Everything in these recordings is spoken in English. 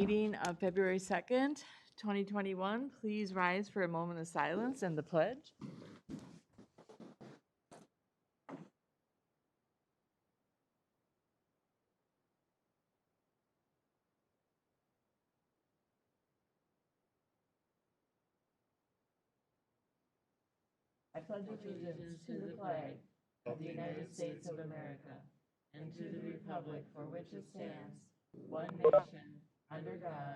Meeting of February 2nd, 2021. Please rise for a moment of silence and the pledge. I pledge allegiance to the flag of the United States of America and to the republic for which it stands, one nation, under God,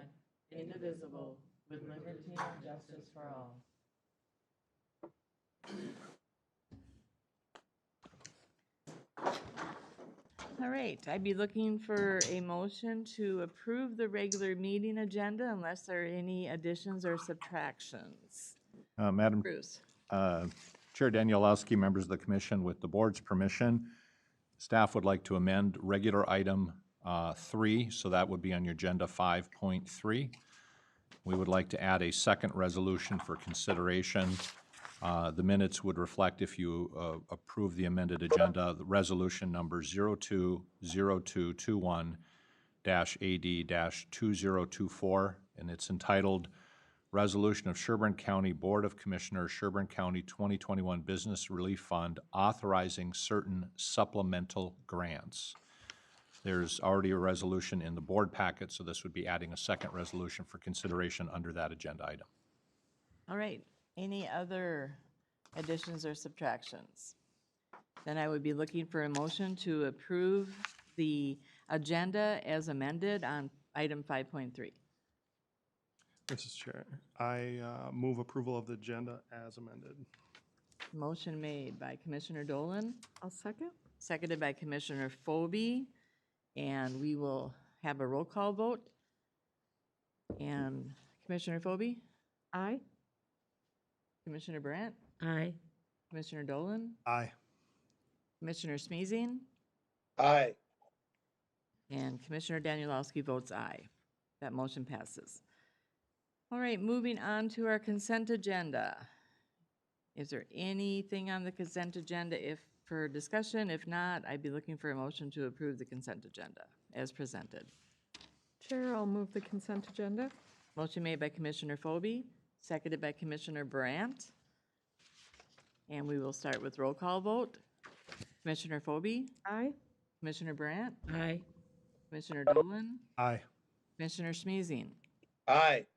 indivisible, with liberty and justice for all. All right, I'd be looking for a motion to approve the regular meeting agenda unless there are any additions or subtractions. Madam Bruce. Chair Danielowski, members of the commission, with the board's permission, staff would like to amend regular item 3, so that would be on your agenda 5.3. We would like to add a second resolution for consideration. The minutes would reflect, if you approve the amended agenda, the resolution number 020221-AD-2024, and it's entitled Resolution of Sherburne County Board of Commissioners, Sherburne County 2021 Business Relief Fund authorizing certain supplemental grants. There's already a resolution in the board packet, so this would be adding a second resolution for consideration under that agenda item. All right, any other additions or subtractions? Then I would be looking for a motion to approve the agenda as amended on item 5.3. Mrs. Chair, I move approval of the agenda as amended. Motion made by Commissioner Dolan, I'll second. seconded by Commissioner Phobie, and we will have a roll call vote. And Commissioner Phobie, Aye. Commissioner Brandt, Aye. Commissioner Dolan, Aye. Commissioner Smeezing, Aye. and Commissioner Danielowski votes aye. That motion passes. All right, moving on to our consent agenda. Is there anything on the consent agenda for discussion? If not, I'd be looking for a motion to approve the consent agenda as presented. Chair, I'll move the consent agenda. Motion made by Commissioner Phobie, seconded by Commissioner Brandt. And we will start with roll call vote. Commissioner Phobie, Aye. Commissioner Brandt, Aye. Commissioner Dolan, Aye. Commissioner Smeezing. Aye.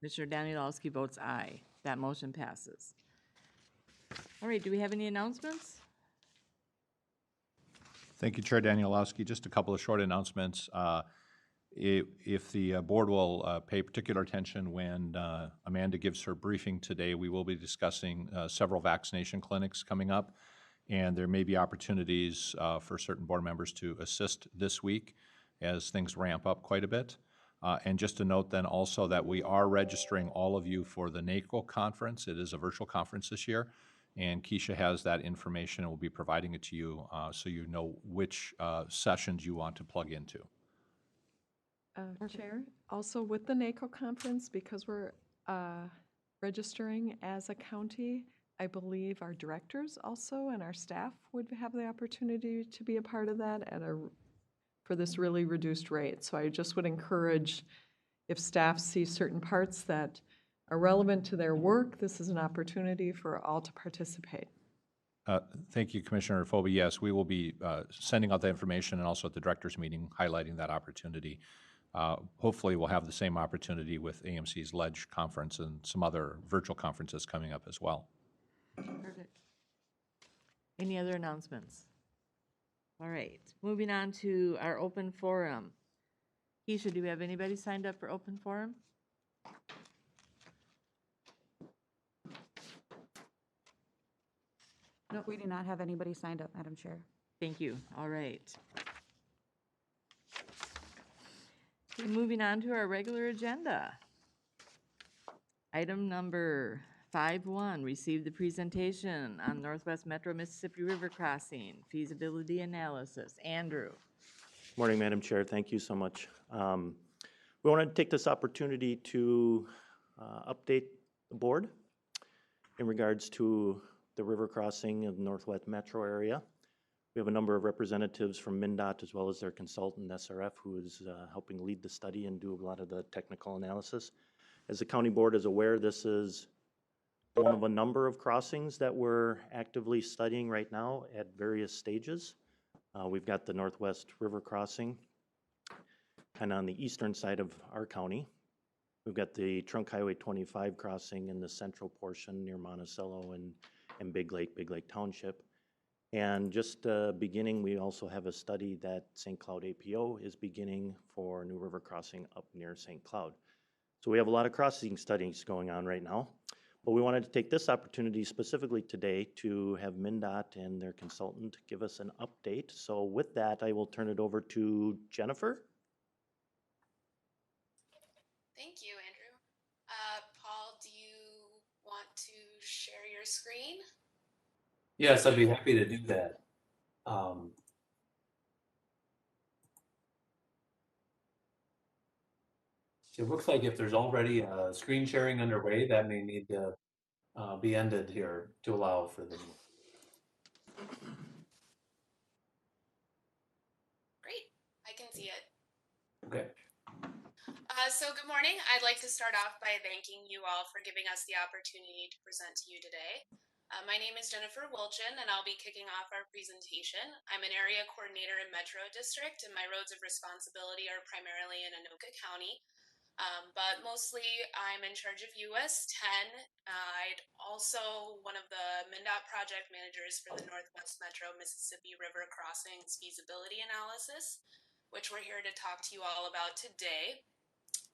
Commissioner Danielowski votes aye. That motion passes. All right, do we have any announcements? Thank you, Chair Danielowski. Just a couple of short announcements. If the board will pay particular attention when Amanda gives her briefing today, we will be discussing several vaccination clinics coming up, and there may be opportunities for certain board members to assist this week as things ramp up quite a bit. And just to note then also that we are registering all of you for the NACO conference. It is a virtual conference this year, and Keisha has that information and will be providing it to you so you know which sessions you want to plug into. Chair, also with the NACO conference, because we're registering as a county, I believe our directors also and our staff would have the opportunity to be a part of that for this really reduced rate. So I just would encourage, if staff see certain parts that are relevant to their work, this is an opportunity for all to participate. Thank you, Commissioner Phobie. Yes, we will be sending out that information and also at the directors meeting highlighting that opportunity. Hopefully we'll have the same opportunity with AMC's LEDGE conference and some other virtual conferences coming up as well. Perfect. Any other announcements? All right, moving on to our open forum. Keisha, do we have anybody signed up for open forum? No, we do not have anybody signed up, Madam Chair. Thank you. All right. Okay, moving on to our regular agenda. Item number 5.1, receive the presentation on Northwest Metro Mississippi River Crossing feasibility analysis. Andrew. Morning, Madam Chair. Thank you so much. We want to take this opportunity to update the board in regards to the river crossing of the Northwest Metro area. We have a number of representatives from MnDOT as well as their consultant SRF who is helping lead the study and do a lot of the technical analysis. As the county board is aware, this is one of a number of crossings that we're actively studying right now at various stages. We've got the Northwest River Crossing, kind of on the eastern side of our county. We've got the Trunk Highway 25 crossing in the central portion near Monticello and Big Lake Township. And just beginning, we also have a study that St. Cloud APO is beginning for New River Crossing up near St. Cloud. So we have a lot of crossing studies going on right now. But we wanted to take this opportunity specifically today to have MnDOT and their consultant give us an update. So with that, I will turn it over to Jennifer. Thank you, Andrew. Paul, do you want to share your screen? Yes, I'd be happy to do that. It looks like if there's already screen sharing underway, that may need to be ended here to allow for the. Great, I can see it. Okay. So good morning. I'd like to start off by thanking you all for giving us the opportunity to present to you today. My name is Jennifer Wilchin, and I'll be kicking off our presentation. I'm an area coordinator in Metro District, and my roads of responsibility are primarily in Anoka County. But mostly I'm in charge of US 10. I'd also one of the MnDOT project managers for the Northwest Metro Mississippi River Crossings feasibility analysis, which we're here to talk to you all about today.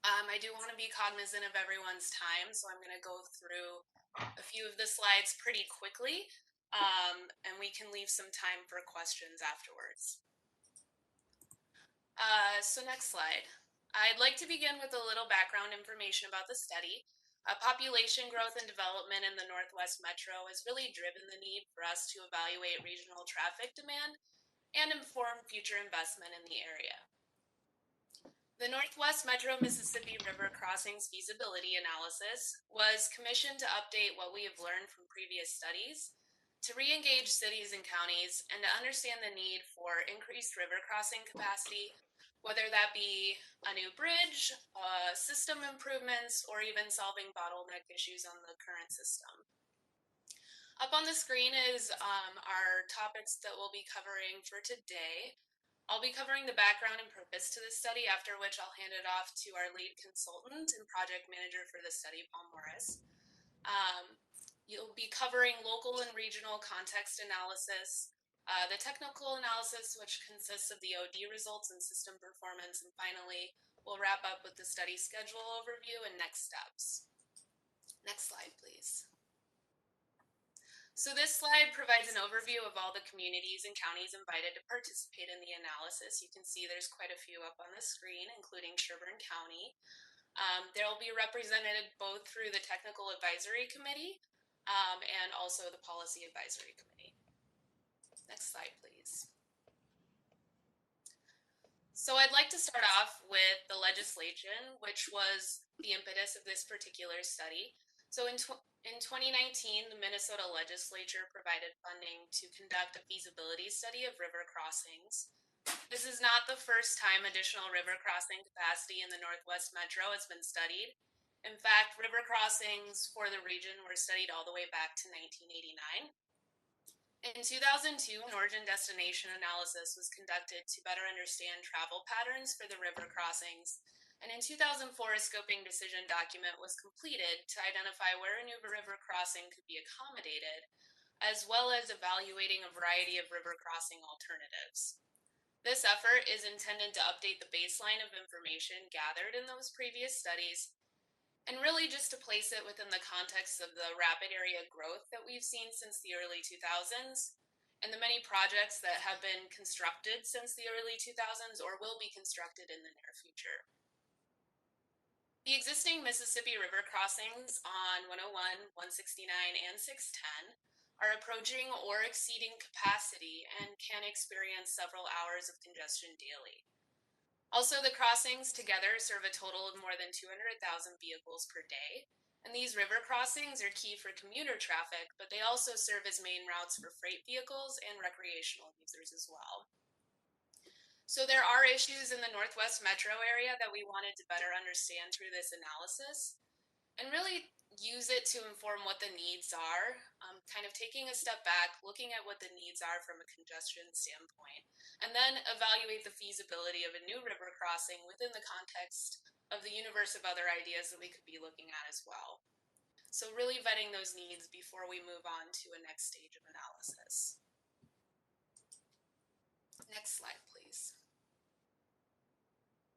I do want to be cognizant of everyone's time, so I'm going to go through a few of the slides pretty quickly, and we can leave some time for questions afterwards. So next slide. I'd like to begin with a little background information about the study. Population growth and development in the Northwest Metro has really driven the need for us to evaluate regional traffic demand and inform future investment in the area. The Northwest Metro Mississippi River Crossings feasibility analysis was commissioned to update what we have learned from previous studies, to re-engage cities and counties, and to understand the need for increased river crossing capacity, whether that be a new bridge, system improvements, or even solving bottleneck issues on the current system. Up on the screen is our topics that we'll be covering for today. I'll be covering the background and purpose to the study, after which I'll hand it off to our lead consultant and project manager for the study, Paul Morris. You'll be covering local and regional context analysis, the technical analysis, which consists of the OD results and system performance, and finally, we'll wrap up with the study schedule overview and next steps. Next slide, please. So this slide provides an overview of all the communities and counties invited to participate in the analysis. You can see there's quite a few up on the screen, including Sherburne County. They'll be represented both through the Technical Advisory Committee and also the Policy Advisory Committee. Next slide, please. So I'd like to start off with the legislation, which was the impetus of this particular study. So in 2019, the Minnesota legislature provided funding to conduct a feasibility study of river crossings. This is not the first time additional river crossing capacity in the Northwest Metro has been studied. In fact, river crossings for the region were studied all the way back to 1989. In 2002, an origin-destination analysis was conducted to better understand travel patterns for the river crossings. And in 2004, a scoping decision document was completed to identify where a new river crossing could be accommodated, as well as evaluating a variety of river crossing alternatives. This effort is intended to update the baseline of information gathered in those previous studies, and really just to place it within the context of the rapid area growth that we've seen since the early 2000s, and the many projects that have been constructed since the early 2000s or will be constructed in the near future. The existing Mississippi River crossings on 101, 169, and 610 are approaching or exceeding capacity and can experience several hours of congestion daily. Also, the crossings together serve a total of more than 200,000 vehicles per day, And these river crossings are key for commuter traffic, but they also serve as main routes for freight vehicles and recreational users as well. So there are issues in the Northwest Metro area that we wanted to better understand through this analysis and really use it to inform what the needs are, kind of taking a step back, looking at what the needs are from a congestion standpoint, and then evaluate the feasibility of a new river crossing within the context of the universe of other ideas that we could be looking at as well. So really vetting those needs before we move on to a next stage of analysis. Next slide, please.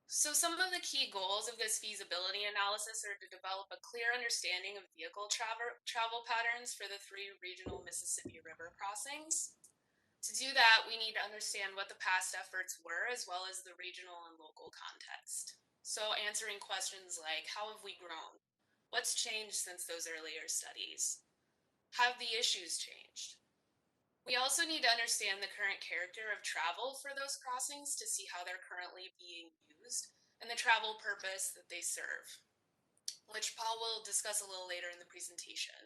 So some of the key goals of this feasibility analysis are to develop a clear understanding of vehicle travel patterns for the 3 regional Mississippi River crossings. To do that, we need to understand what the past efforts were, as well as the regional and local context. So answering questions like, how have we grown? What's changed since those earlier studies? Have the issues changed? We also need to understand the current character of travel for those crossings to see how they're currently being used and the travel purpose that they serve, which Paul will discuss a little later in the presentation.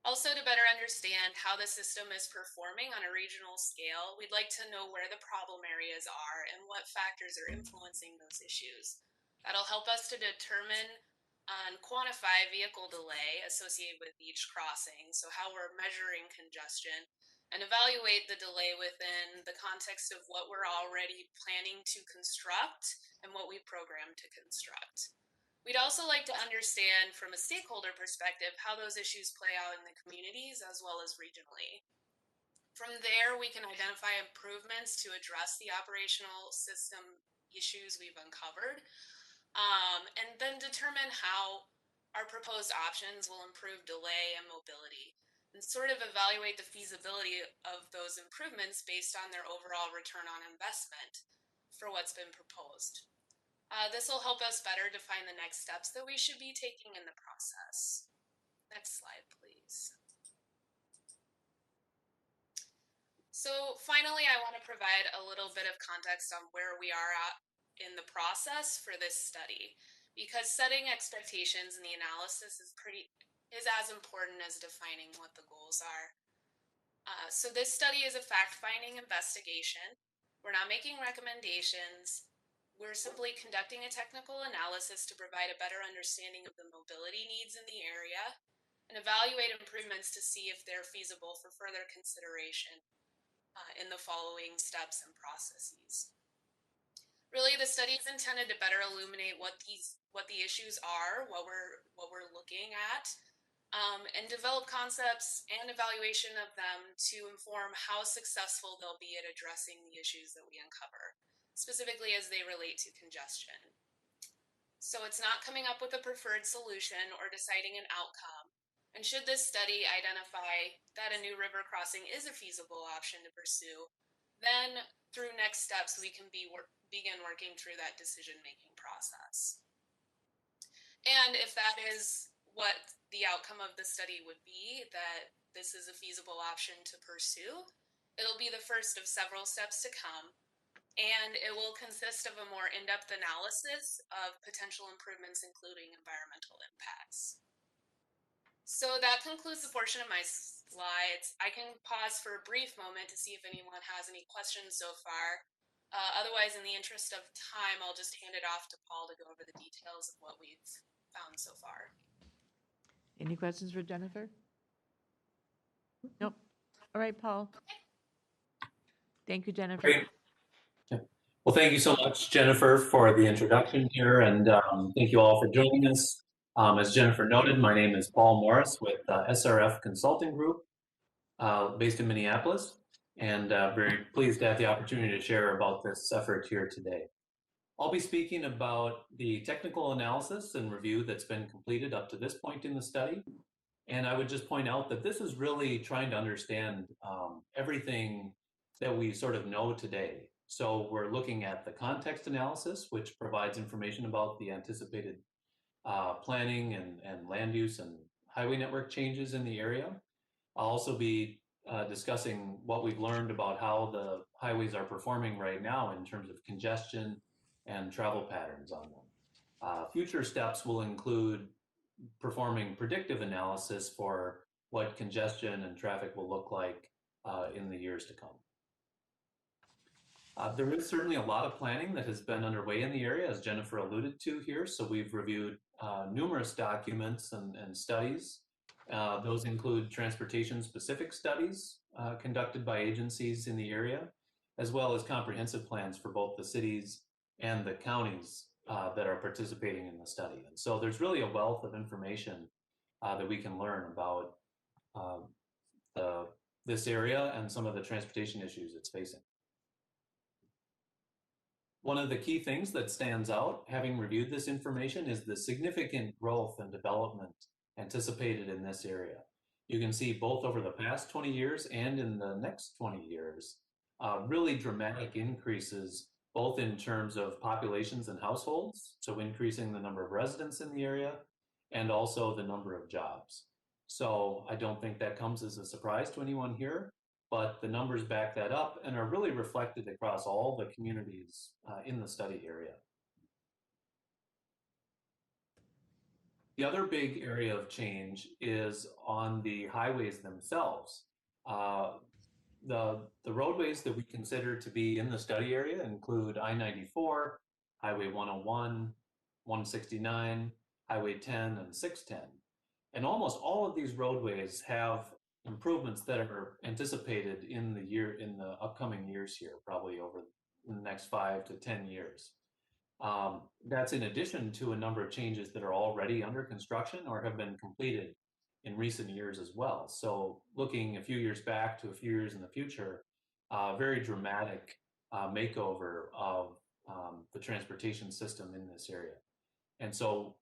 Also, to better understand how the system is performing on a regional scale, we'd like to know where the problem areas are and what factors are influencing those issues. That'll help us to determine and quantify vehicle delay associated with each crossing, so how we're measuring congestion, and evaluate the delay within the context of what we're already planning to construct and what we program to construct. We'd also like to understand from a stakeholder perspective how those issues play out in the communities as well as regionally. From there, we can identify improvements to address the operational system issues we've uncovered, and then determine how our proposed options will improve delay and mobility, and sort of evaluate the feasibility of those improvements based on their overall return on investment for what's been proposed. This will help us better define the next steps that we should be taking in the process. Next slide, please. So finally, I want to provide a little bit of context on where we are at in the process for this study, because setting expectations in the analysis is as important as defining what the goals are. So this study is a fact-finding investigation. We're not making recommendations. We're simply conducting a technical analysis to provide a better understanding of the mobility needs in the area and evaluate improvements to see if they're feasible for further consideration in the following steps and processes. Really, the study is intended to better illuminate what the issues are, what we're looking at, and develop concepts and evaluation of them to inform how successful they'll be at addressing the issues that we uncover, specifically as they relate to congestion. So it's not coming up with a preferred solution or deciding an outcome. And should this study identify that a new river crossing is a feasible option to pursue, then through next steps, we can begin working through that decision-making process. And if that is what the outcome of the study would be, that this is a feasible option to pursue, it'll be the first of several steps to come, and it will consist of a more in-depth analysis of potential improvements, including environmental impacts. So that concludes the portion of my slides. I can pause for a brief moment to see if anyone has any questions so far. Otherwise, in the interest of time, I'll just hand it off to Paul to go over the details of what we've found so far. Any questions for Jennifer? Nope. All right, Paul. Thank you, Jennifer. Great. Well, thank you so much, Jennifer, for the introduction here, and thank you all for joining us. As Jennifer noted, my name is Paul Morris with SRF Consulting Group, based in Minneapolis, and very pleased to have the opportunity to share about this effort here today. I'll be speaking about the technical analysis and review that's been completed up to this point in the study. And I would just point out that this is really trying to understand everything that we sort of know today. So we're looking at the context analysis, which provides information about the anticipated planning and land use and highway network changes in the area. I'll also be discussing what we've learned about how the highways are performing right now in terms of congestion and travel patterns on them. Future steps will include performing predictive analysis for what congestion and traffic will look like in the years to come. There is certainly a lot of planning that has been underway in the area, as Jennifer alluded to here. So we've reviewed numerous documents and studies. Those include transportation-specific studies conducted by agencies in the area, as well as comprehensive plans for both the cities and the counties that are participating in the study. And so there's really a wealth of information that we can learn about this area and some of the transportation issues it's facing. One of the key things that stands out, having reviewed this information, is the significant growth and development anticipated in this area. You can see both over the past 20 years and in the next 20 years, really dramatic increases, both in terms of populations and households, so increasing the number of residents in the area, and also the number of jobs. So I don't think that comes as a surprise to anyone here, but the numbers back that up and are really reflected across all the communities in the study area. The other big area of change is on the highways themselves. The roadways that we consider to be in the study area include I-94, Highway 101, 169, Highway 10, and 610. And almost all of these roadways have improvements that are anticipated in the upcoming years here, probably over the next 5 to 10 years. That's in addition to a number of changes that are already under construction or have been completed in recent years as well. So looking a few years back to a few years in the future, very dramatic makeover of the transportation system in this area. And so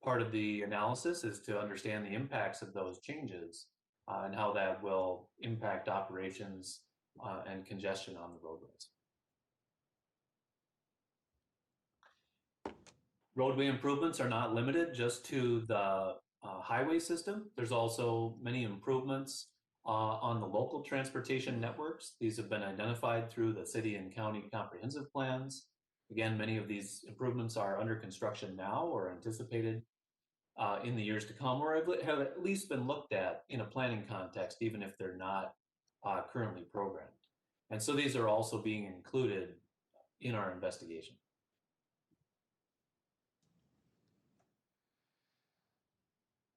part of the analysis is to understand the impacts of those changes and how that will impact operations and congestion on the roadways. Roadway improvements are not limited just to the highway system. There's also many improvements on the local transportation networks. These have been identified through the city and county comprehensive plans. Again, many of these improvements are under construction now or anticipated in the years to come, or have at least been looked at in a planning context, even if they're not currently programmed. And so these are also being included in our investigation.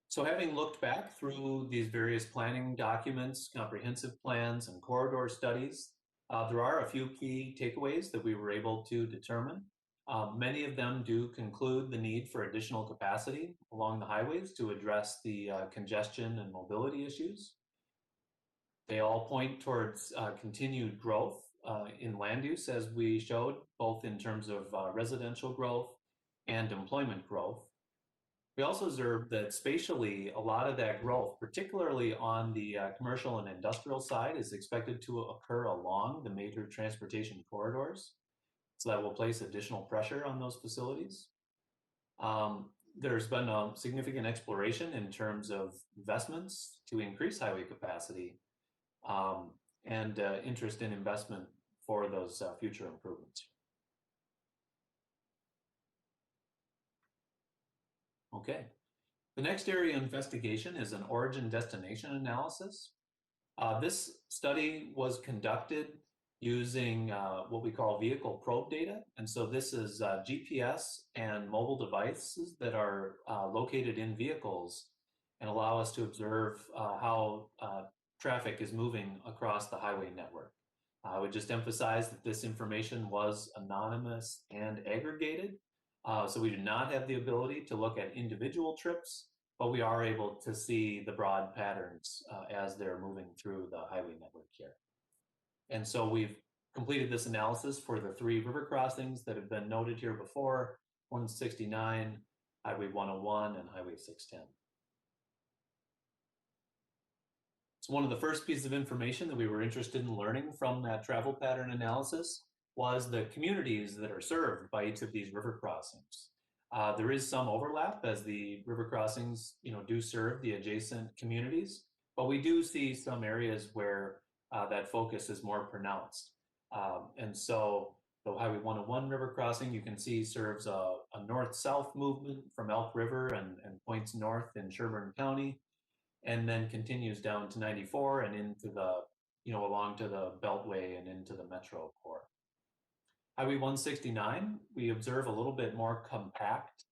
So having looked back through these various planning documents, comprehensive plans, and corridor studies, there are a few key takeaways that we were able to determine. Many of them do conclude the need for additional capacity along the highways to address the congestion and mobility issues. They all point towards continued growth in land use, as we showed, both in terms of residential growth and employment growth. We also observed that spatially, a lot of that growth, particularly on the commercial and industrial side, is expected to occur along the major transportation corridors. So that will place additional pressure on those facilities. There's been a significant exploration in terms of investments to increase highway capacity and interest in investment for those future improvements. Okay, the next area of investigation is an origin destination analysis. This study was conducted using what we call vehicle probe data. And so this is GPS and mobile devices that are located in vehicles and allow us to observe how traffic is moving across the highway network. I would just emphasize that this information was anonymous and aggregated. So we do not have the ability to look at individual trips, but we are able to see the broad patterns as they're moving through the highway network here. And so we've completed this analysis for the 3 river crossings that have been noted here before, 169, Highway 101, and Highway 610. So one of the first pieces of information that we were interested in learning from that travel pattern analysis was the communities that are served by each of these river crossings. There is some overlap as the river crossings, do serve the adjacent communities, but we do see some areas where that focus is more pronounced. And so The Highway 101 river crossing, you can see, serves a north-south movement from Elk River and points north in Sherburne County, and then continues down to 94 and into the, along to the Beltway and into the Metro core. Highway 169, we observe a little bit more compact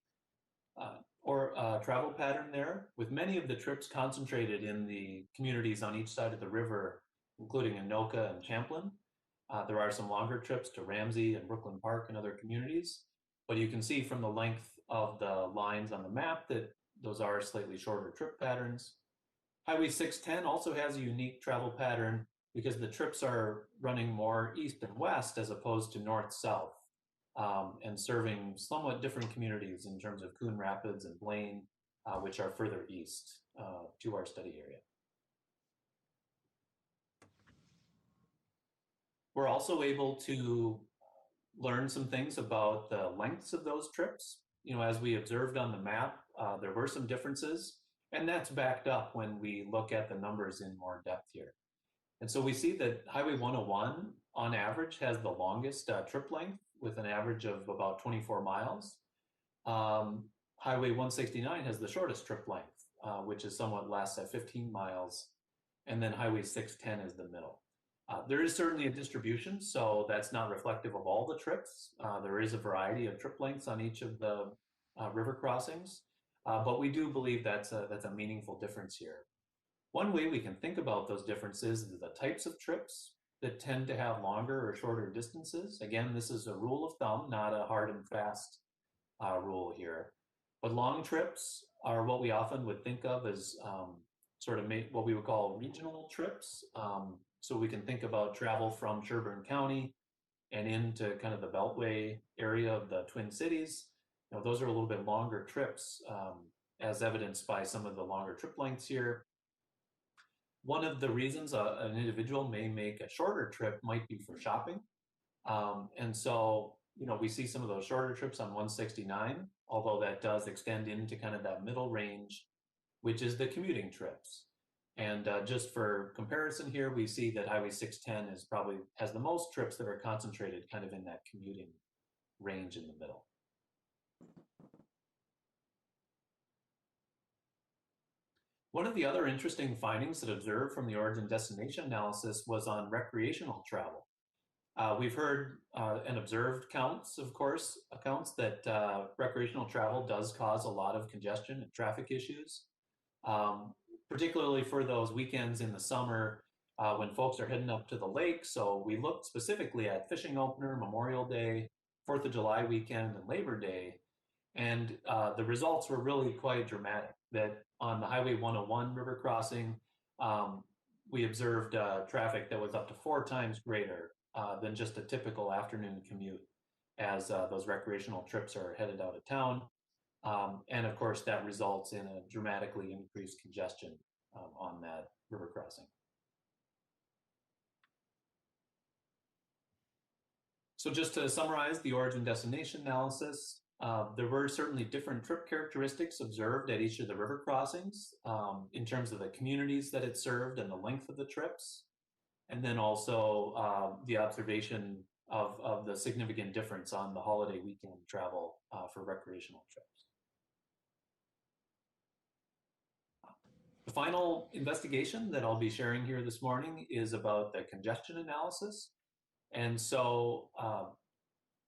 travel pattern there, with many of the trips concentrated in the communities on each side of the river, including Anoka and Champlin. There are some longer trips to Ramsey and Brooklyn Park and other communities, but you can see from the length of the lines on the map that those are slightly shorter trip patterns. Highway 610 also has a unique travel pattern because the trips are running more east and west as opposed to north-south, and serving somewhat different communities in terms of Coon Rapids and Blaine, which are further east to our study area. We're also able to learn some things about the lengths of those trips. As we observed on the map, there were some differences, and that's backed up when we look at the numbers in more depth here. And so we see that Highway 101 on average has the longest trip length with an average of about 24 miles. Highway 169 has the shortest trip length, which is somewhat less at 15 miles. And then Highway 610 is the middle. There is certainly a distribution, so that's not reflective of all the trips. There is a variety of trip lengths on each of the river crossings, but we do believe that's a meaningful difference here. One way we can think about those differences is the types of trips that tend to have longer or shorter distances. Again, this is a rule of thumb, not a hard and fast rule here. But long trips are what we often would think of as what we would call regional trips. So we can think about travel from Sherburne County and into kind of the Beltway area of the Twin Cities. Those are a little bit longer trips, as evidenced by some of the longer trip lengths here. One of the reasons an individual may make a shorter trip might be for shopping. And so, we see some of those shorter trips on 169, although that does extend into kind of that middle range, which is the commuting trips. And just for comparison here, we see that Highway 610 has the most trips that are concentrated kind of in that commuting range in the middle. One of the other interesting findings that observed from the origin destination analysis was on recreational travel. We've heard and observed accounts that recreational travel does cause a lot of congestion and traffic issues, particularly for those weekends in the summer when folks are heading up to the lake. So we looked specifically at fishing opener, Memorial Day, 4th of July weekend, and Labor Day. And the results were really quite dramatic. That on the Highway 101 river crossing, we observed traffic that was up to 4 times greater than just a typical afternoon commute as those recreational trips are headed out of town. And of course, that results in a dramatically increased congestion on that river crossing. So just to summarize the origin destination analysis, there were certainly different trip characteristics observed at each of the river crossings in terms of the communities that it served and the length of the trips. And then also the observation of the significant difference on the holiday weekend travel for recreational trips. The final investigation that I'll be sharing here this morning is about the congestion analysis. And so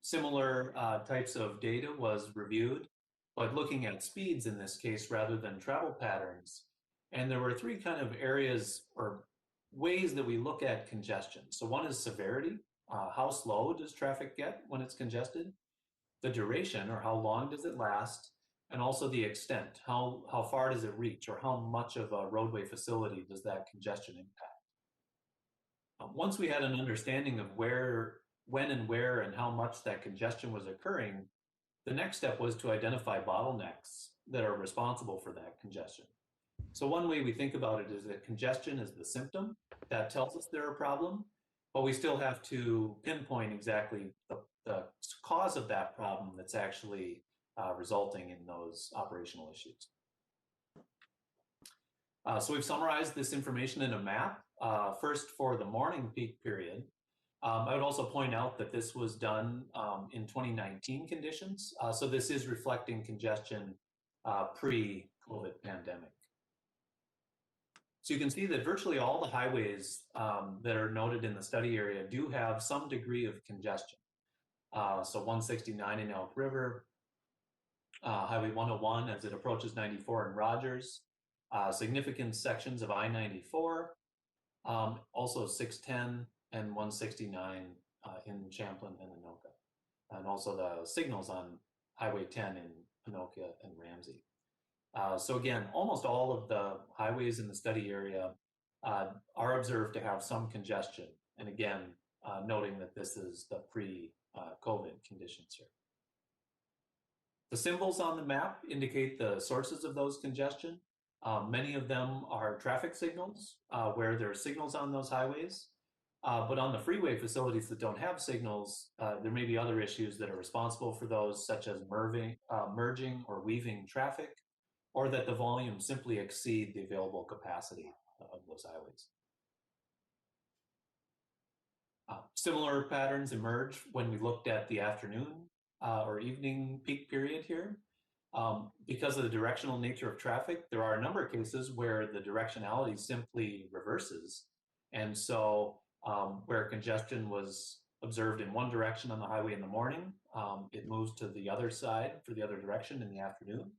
similar types of data was reviewed, but looking at speeds in this case rather than travel patterns. And there were 3 kind of areas or ways that we look at congestion. So one is severity. How slow does traffic get when it's congested? The duration, or how long does it last? And also the extent. How far does it reach, or how much of a roadway facility does that congestion impact? Once we had an understanding of when and where and how much that congestion was occurring, the next step was to identify bottlenecks that are responsible for that congestion. So one way we think about it is that congestion is the symptom that tells us there's a problem, but we still have to pinpoint exactly the cause of that problem that's actually resulting in those operational issues. So we've summarized this information in a map. First, for the morning peak period, I would also point out that this was done in 2019 conditions, so this is reflecting congestion pre-COVID pandemic. So you can see that virtually all the highways that are noted in the study area do have some degree of congestion. So 169 in Elk River, Highway 101 as it approaches 94 in Rogers, significant sections of I-94, also 610 and 169 in Champlin and Anoka, and also the signals on Highway 10 in Anoka and Ramsey. So again, almost all of the highways in the study area are observed to have some congestion. And again, noting that this is the pre-COVID conditions here. The symbols on the map indicate the sources of those congestion. Many of them are traffic signals where there are signals on those highways. But on the freeway facilities that don't have signals, there may be other issues that are responsible for those, such as merging or weaving traffic, or that the volumes simply exceed the available capacity of those highways. Similar patterns emerge when we looked at the afternoon or evening peak period here. Because of the directional nature of traffic, there are a number of cases where the directionality simply reverses. And so where congestion was observed in one direction on the highway in the morning, it moves to the other side for the other direction in the afternoon.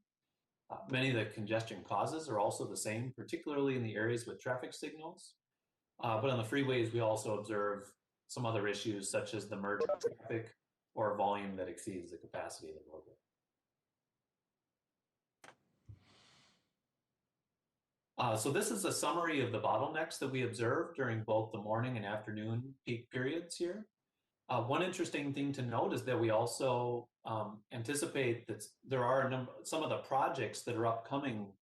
Many of the congestion causes are also the same, particularly in the areas with traffic signals. But on the freeways, we also observe some other issues such as the merge of traffic or volume that exceeds the capacity of the roadway. So this is a summary of the bottlenecks that we observed during both the morning and afternoon peak periods here. One interesting thing to note is that we also anticipate that there are some of the projects that are upcoming,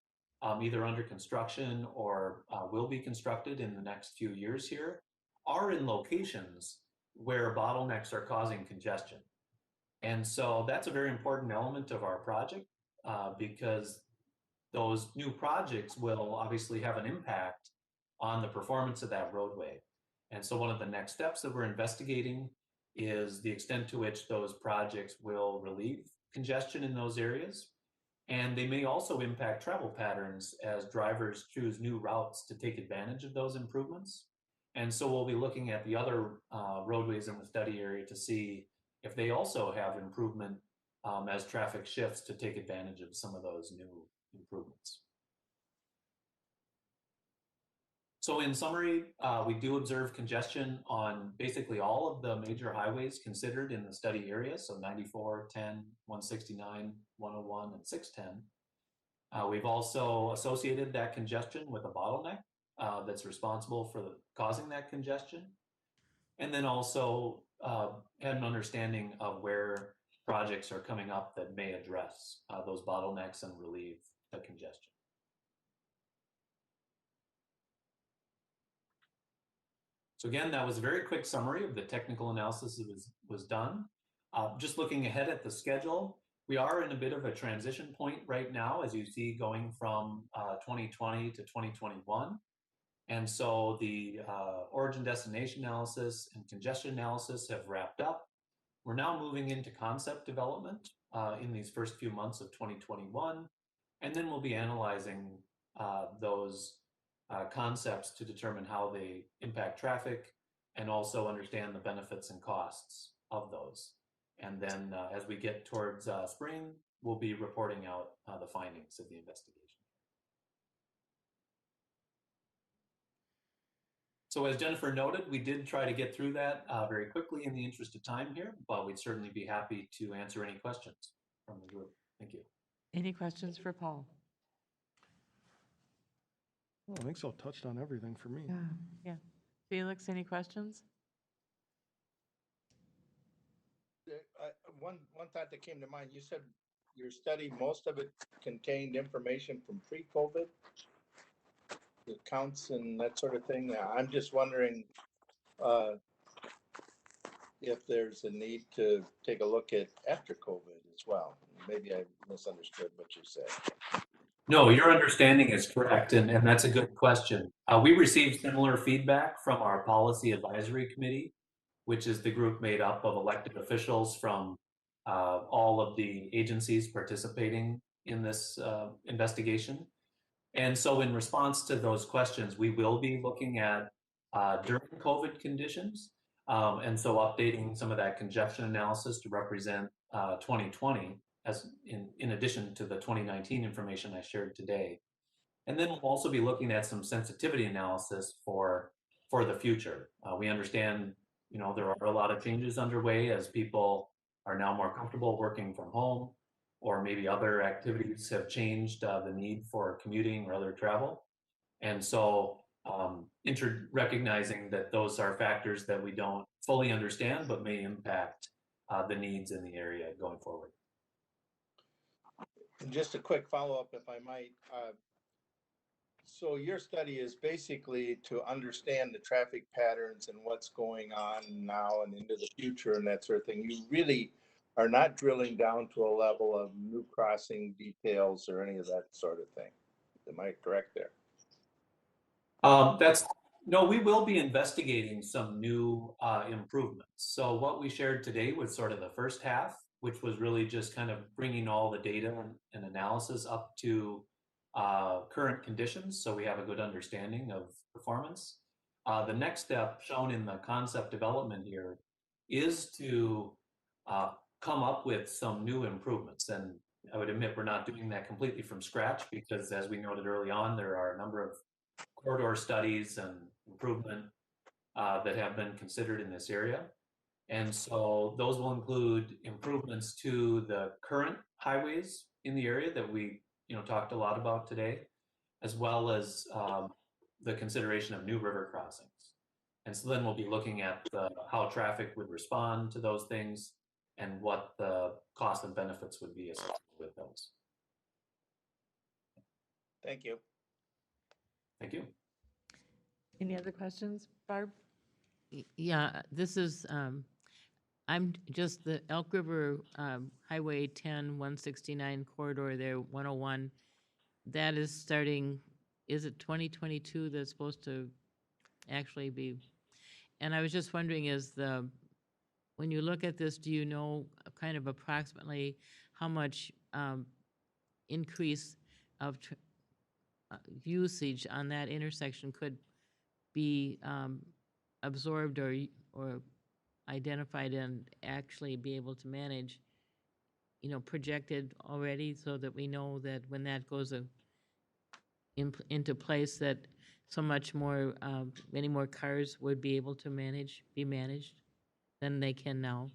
either under construction or will be constructed in the next few years here, are in locations where bottlenecks are causing congestion. And so that's a very important element of our project because those new projects will obviously have an impact on the performance of that roadway. And so one of the next steps that we're investigating is the extent to which those projects will relieve congestion in those areas. And they may also impact travel patterns as drivers choose new routes to take advantage of those improvements. And so we'll be looking at the other roadways in the study area to see if they also have improvement as traffic shifts to take advantage of some of those new improvements. So in summary, we do observe congestion on basically all of the major highways considered in the study area. So 94, 10, 169, 101, and 610. We've also associated that congestion with a bottleneck that's responsible for causing that congestion. And then also had an understanding of where projects are coming up that may address those bottlenecks and relieve the congestion. So again, that was a very quick summary of the technical analysis that was done. Just looking ahead at the schedule, we are in a bit of a transition point right now, as you see, going from 2020 to 2021. And so the origin destination analysis and congestion analysis have wrapped up. We're now moving into concept development in these first few months of 2021. And then we'll be analyzing those concepts to determine how they impact traffic and also understand the benefits and costs of those. And then as we get towards spring, we'll be reporting out the findings of the investigation. So as Jennifer noted, we did try to get through that very quickly in the interest of time here, but we'd certainly be happy to answer any questions from the group. Thank you. Any questions for Paul? Well, I think so. Touched on everything for me. Yeah. Felix, any questions? One thought that came to mind, you said your study, most of it contained information from pre-COVID, the counts and that sort of thing. I'm just wondering if there's a need to take a look at after COVID as well. Maybe I misunderstood what you said. No, your understanding is correct, and that's a good question. We received similar feedback from our policy advisory committee which is the group made up of elected officials from all of the agencies participating in this investigation. And so in response to those questions, we will be looking at during COVID conditions. And so updating some of that congestion analysis to represent 2020 as in addition to the 2019 information I shared today. And then we'll also be looking at some sensitivity analysis for the future. We understand, there are a lot of changes underway as people are now more comfortable working from home, or maybe other activities have changed the need for commuting or other travel. And so recognizing that those are factors that we don't fully understand, but may impact the needs in the area going forward. And just a quick follow-up, if I might. So your study is basically to understand the traffic patterns and what's going on now and into the future and that sort of thing. You really are not drilling down to a level of new crossing details or any of that sort of thing. Am I correct there? No, we will be investigating some new improvements. So what we shared today was sort of the first half, which was really just kind of bringing all the data and analysis up to current conditions, so we have a good understanding of performance. The next step shown in the concept development here is to come up with some new improvements. And I would admit we're not doing that completely from scratch because, as we noted early on, there are a number of corridor studies and improvement that have been considered in this area. And so those will include improvements to the current highways in the area that we talked a lot about today, as well as the consideration of new river crossings. And so then we'll be looking at how traffic would respond to those things and what the cost and benefits would be associated with those. Thank you. Thank you. Any other questions, Barb? Yeah, this is, I'm just the Elk River Highway 10, 169 corridor there, 101. That is starting, is it 2022 that's supposed to actually be? And I was just wondering, when you look at this, do you know kind of approximately how much increase of usage on that intersection could be absorbed or identified and actually be able to manage, projected already, so that we know that when that goes into place, that so much more, many more cars would be able to be managed than they can now?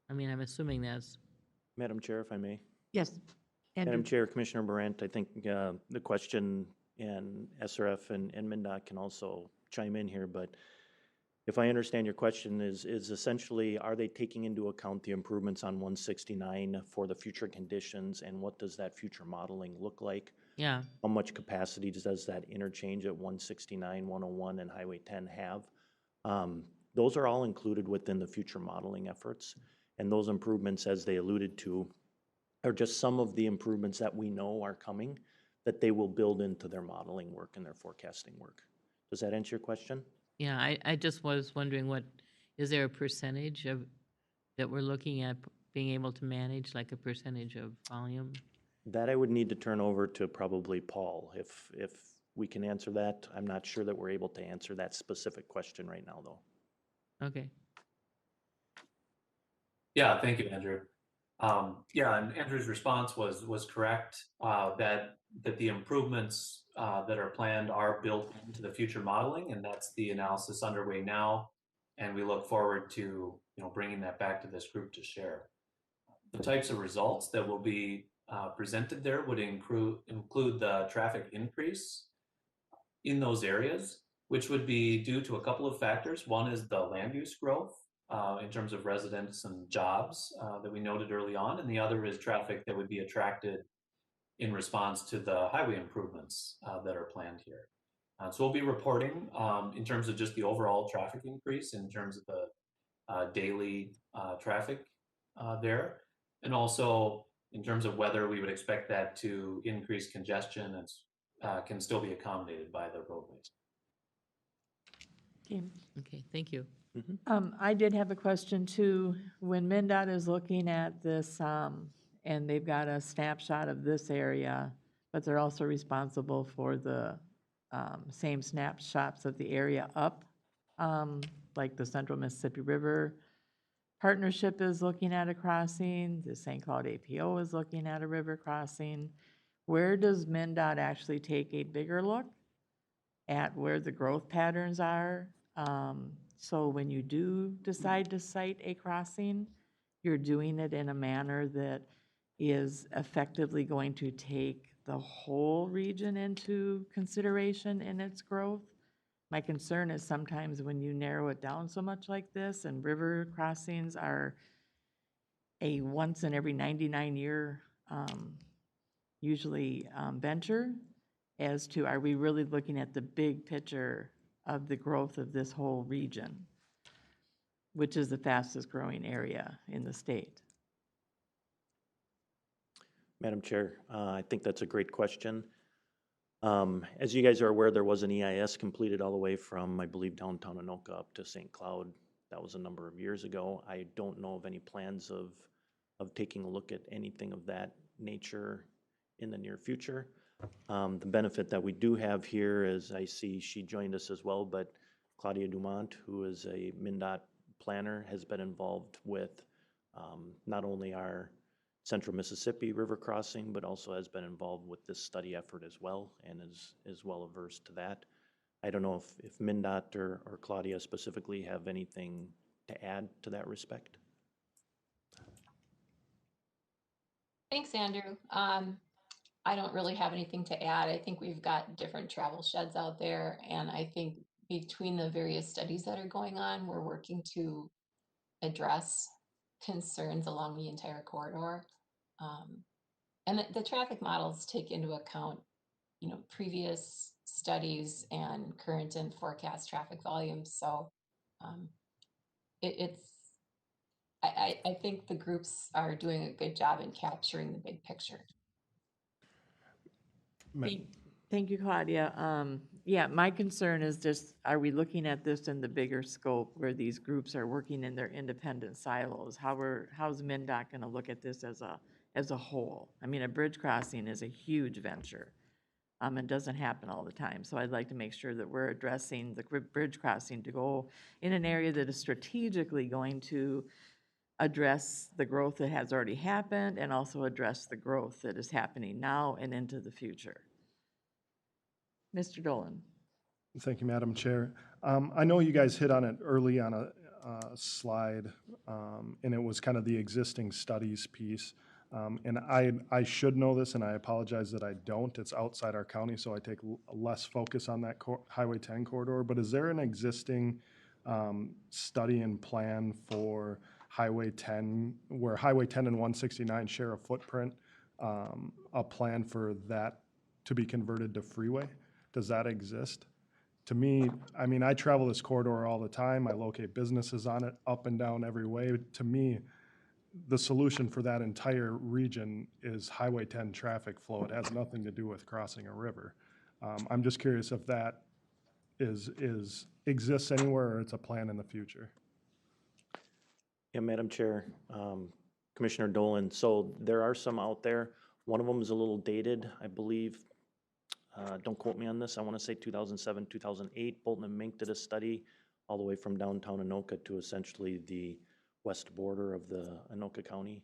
I mean, I'm assuming that's. Madam Chair, if I may. Yes. Madam Chair, Commissioner Brandt, I think the question, and SRF and MnDOT can also chime in here, but if I understand your question is essentially, are they taking into account the improvements on 169 for the future conditions, and what does that future modeling look like? Yeah. How much capacity does that interchange at 169, 101, and Highway 10 have? Those are all included within the future modeling efforts, and those improvements, as they alluded to, are just some of the improvements that we know are coming that they will build into their modeling work and their forecasting work. Does that answer your question? Yeah, I just was wondering, is there a percentage that we're looking at being able to manage, like a percentage of volume? That I would need to turn over to probably Paul. If we can answer that, I'm not sure that we're able to answer that specific question right now, though. Okay. Yeah, thank you, Andrew. Yeah, and Andrew's response was correct, that the improvements that are planned are built into the future modeling, and that's the analysis underway now. And we look forward to bringing that back to this group to share. The types of results that will be presented there would include the traffic increase in those areas, which would be due to a couple of factors. One is the land use growth in terms of residents and jobs that we noted early on, and the other is traffic that would be attracted in response to the highway improvements that are planned here. So we'll be reporting in terms of just the overall traffic increase in terms of the daily traffic there, and also in terms of whether we would expect that to increase congestion and can still be accommodated by the roadways. Okay, thank you. I did have a question too. When MnDOT is looking at this, and they've got a snapshot of this area, but they're also responsible for the same snapshots of the area up, like the Central Mississippi River Partnership is looking at a crossing, the St. Cloud APO is looking at a river crossing. Where does MnDOT actually take a bigger look at where the growth patterns are? So when you do decide to site a crossing, you're doing it in a manner that is effectively going to take the whole region into consideration in its growth. My concern is sometimes when you narrow it down so much like this, and river crossings are a once in every 99-year usually venture, as to are we really looking at the big picture of the growth of this whole region, which is the fastest growing area in the state? Madam Chair, I think that's a great question. As you guys are aware, there was an EIS completed all the way from, I believe, downtown Anoka up to St. Cloud. That was a number of years ago. I don't know of any plans of taking a look at anything of that nature in the near future. The benefit that we do have here is, I see she joined us as well, but Claudia Dumont, who is a MnDOT planner, has been involved with not only our Central Mississippi River crossing, but also has been involved with this study effort as well, and is well averse to that. I don't know if MnDOT or Claudia specifically have anything to add to that respect. Thanks, Andrew. I don't really have anything to add. I think we've got different travel sheds out there, and I think between the various studies that are going on, we're working to address concerns along the entire corridor. And the traffic models take into account, previous studies and current and forecast traffic volumes. So it's I think the groups are doing a good job in capturing the big picture. Thank you, Claudia. Yeah, my concern is just, are we looking at this in the bigger scope where these groups are working in their independent silos? How's MnDOT gonna look at this as a whole? I mean, a bridge crossing is a huge venture. It doesn't happen all the time. So I'd like to make sure that we're addressing the bridge crossing to go in an area that is strategically going to address the growth that has already happened and also address the growth that is happening now and into the future. Mr. Dolan. Thank you, Madam Chair. I know you guys hit on it early on a slide, and it was kind of the existing studies piece. And I should know this, and I apologize that I don't. It's outside our county, so I take less focus on that Highway 10 corridor. But is there an existing study and plan for Highway 10, where Highway 10 and 169 share a footprint, a plan for that to be converted to freeway? Does that exist? To me, I mean, I travel this corridor all the time. I locate businesses on it up and down every way. To me, the solution for that entire region is Highway 10 traffic flow. It has nothing to do with crossing a river. I'm just curious if that exists anywhere or it's a plan in the future. Yeah, Madam Chair, Commissioner Dolan, so there are some out there. One of them is a little dated, I believe. Don't quote me on this. I want to say 2007, 2008. Bolton and Mink did a study all the way from downtown Anoka to essentially the west border of the Anoka County.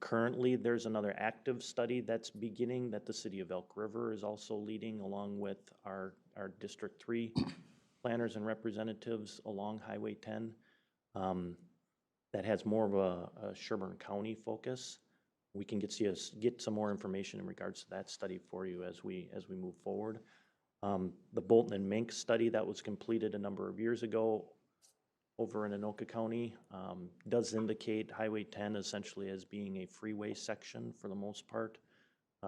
Currently, there's another active study that's beginning that the city of Elk River is also leading, along with our District 3 planners and representatives along Highway 10. That has more of a Sherburne County focus. We can get some more information in regards to that study for you as we move forward. The Bolton and Mink study that was completed a number of years ago over in Anoka County does indicate Highway 10 essentially as being a freeway section for the most part,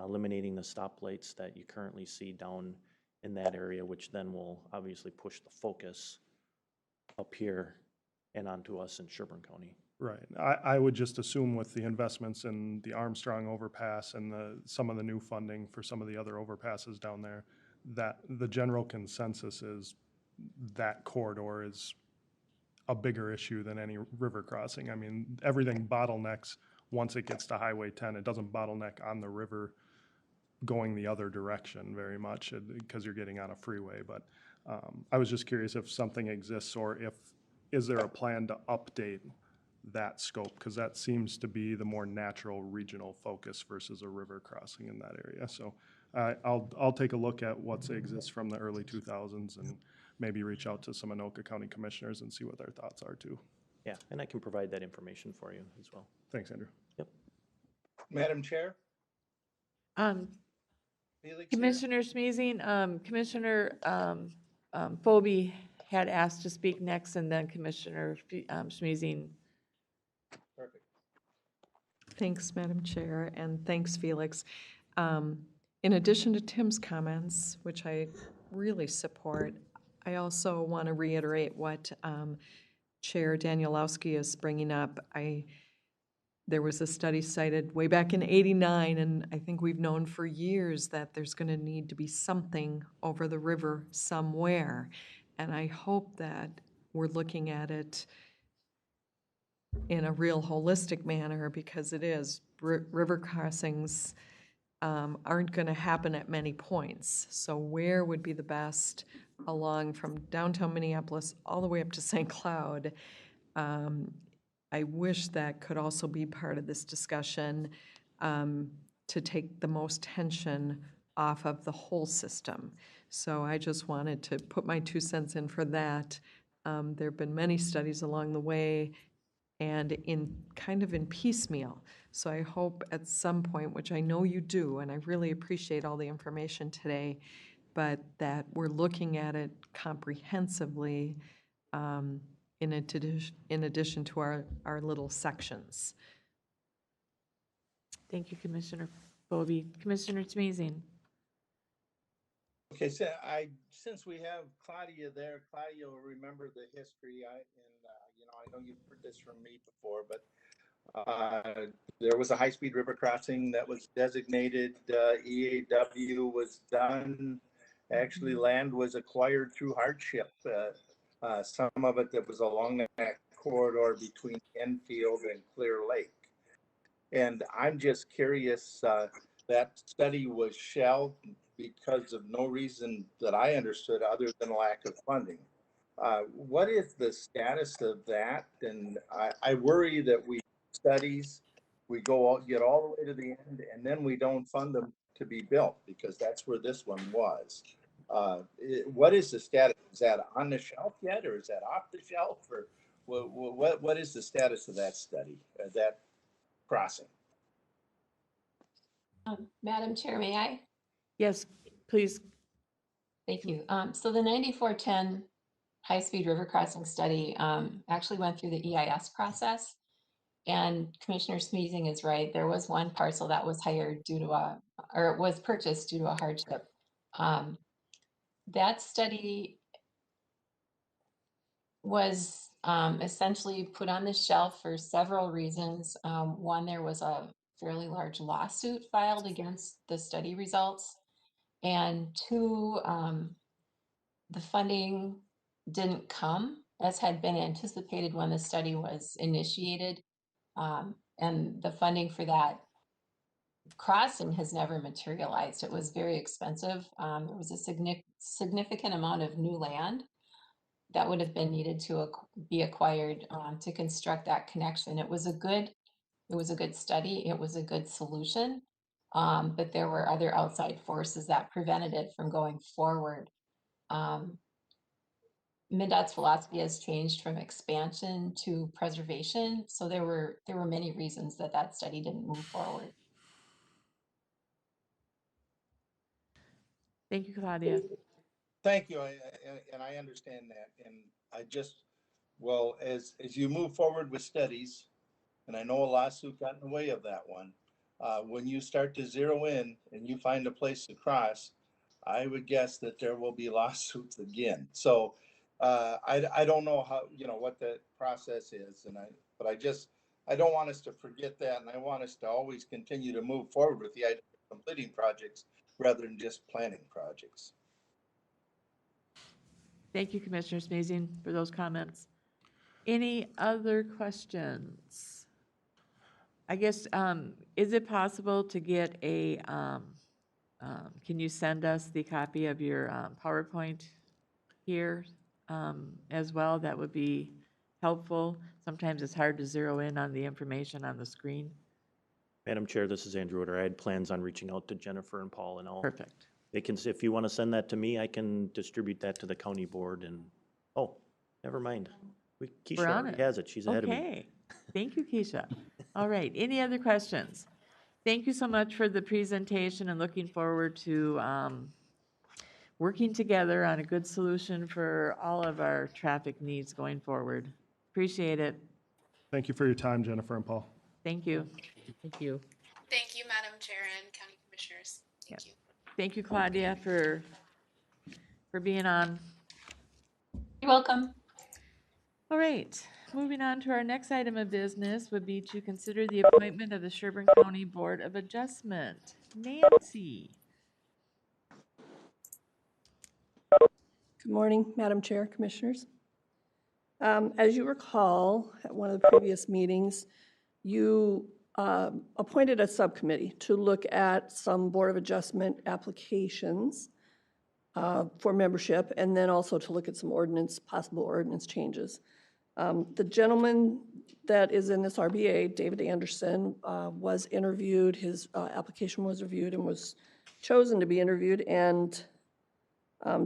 eliminating the stoplights that you currently see down in that area, which then will obviously push the focus up here and onto us in Sherburne County. Right. I would just assume with the investments in the Armstrong overpass and some of the new funding for some of the other overpasses down there, that the general consensus is that corridor is a bigger issue than any river crossing. I mean, everything bottlenecks once it gets to Highway 10. It doesn't bottleneck on the river going the other direction very much because you're getting on a freeway. But I was just curious if something exists or is there a plan to update that scope? Because that seems to be the more natural regional focus versus a river crossing in that area. So I'll take a look at what exists from the early 2000s and maybe reach out to some Anoka County commissioners and see what their thoughts are too. Yeah, and I can provide that information for you as well. Thanks, Andrew. Yep. Madam Chair? Um, Felix here? Commissioner Smeezing, Commissioner Phobie had asked to speak next, and then Commissioner Smeezing. Perfect. Thanks, Madam Chair, and thanks, Felix. In addition to Tim's comments, which I really support, I also want to reiterate what Chair Danielowski is bringing up. There was a study cited way back in '89, and I think we've known for years that there's going to need to be something over the river somewhere. And I hope that we're looking at it in a real holistic manner, because it is. River crossings aren't going to happen at many points. So where would be the best along from downtown Minneapolis all the way up to St. Cloud? I wish that could also be part of this discussion to take the most tension off of the whole system. So I just wanted to put my 2 cents in for that. There have been many studies along the way and in piecemeal. So I hope at some point, which I know you do, and I really appreciate all the information today, but that we're looking at it comprehensively in addition to our little sections. Thank you, Commissioner Phobie. Commissioner Smeezing. Okay, so since we have Claudia there, Claudia will remember the history. I know you've heard this from me before, but there was a high-speed river crossing that was designated. EAW was done. Actually, land was acquired through hardship. Some of it that was along that corridor between Enfield and Clear Lake. And I'm just curious, that study was shelved because of no reason that I understood other than lack of funding. What is the status of that? And I worry that we studies, we get all the way to the end, and then we don't fund them to be built, because that's where this one was. What is the status? Is that on the shelf yet, or is that off the shelf, or what is the status of that study, that crossing? Madam Chair, may I? Yes, please. Thank you. So the 9410 high-speed river crossing study actually went through the EIS process. And Commissioner Smeezing is right. There was one parcel that was hired or it was purchased due to a hardship. That study was essentially put on the shelf for several reasons. One, there was a fairly large lawsuit filed against the study results. And two, the funding didn't come as had been anticipated when the study was initiated. And the funding for that crossing has never materialized. It was very expensive. There was a significant amount of new land that would have been needed to be acquired to construct that connection. It was a good study. It was a good solution. But there were other outside forces that prevented it from going forward. MnDOT's philosophy has changed from expansion to preservation. So there were many reasons that study didn't move forward. Thank you, Claudia. Thank you, and I understand that. And I just, well, as you move forward with studies, and I know a lawsuit got in the way of that one, when you start to zero in and you find a place to cross, I would guess that there will be lawsuits again. So I don't know how, what the process is, but I don't want us to forget that, and I want us to always continue to move forward with the idea of completing projects rather than just planning projects. Thank you, Commissioner Smeezing, for those comments. Any other questions? I guess, is it possible to get can you send us the copy of your PowerPoint here as well? That would be helpful. Sometimes it's hard to zero in on the information on the screen. Madam Chair, this is Andrew Wood. I had plans on reaching out to Jennifer and Paul and all. Perfect. They can, if you want to send that to me, I can distribute that to the county board and, oh, never mind. Keisha We're on already it. has it. She's ahead of me. Okay. Thank you, Keisha. All right. Any other questions? Thank you so much for the presentation and looking forward to working together on a good solution for all of our traffic needs going forward. Appreciate it. Thank you for your time, Jennifer and Paul. Thank you. Thank you. Thank you, Madam Chair and County Commissioners. Thank you. Thank you, Claudia, for being on. You're welcome. All right, moving on to our next item of business would be to consider the appointment of the Sherburne County Board of Adjustment. Nancy. Good morning, Madam Chair, Commissioners. As you recall, at one of the previous meetings, you appointed a subcommittee to look at some Board of Adjustment applications for membership, and then also to look at some possible ordinance changes. The gentleman that is in this RBA, David Anderson, was interviewed. His application was reviewed and was chosen to be interviewed and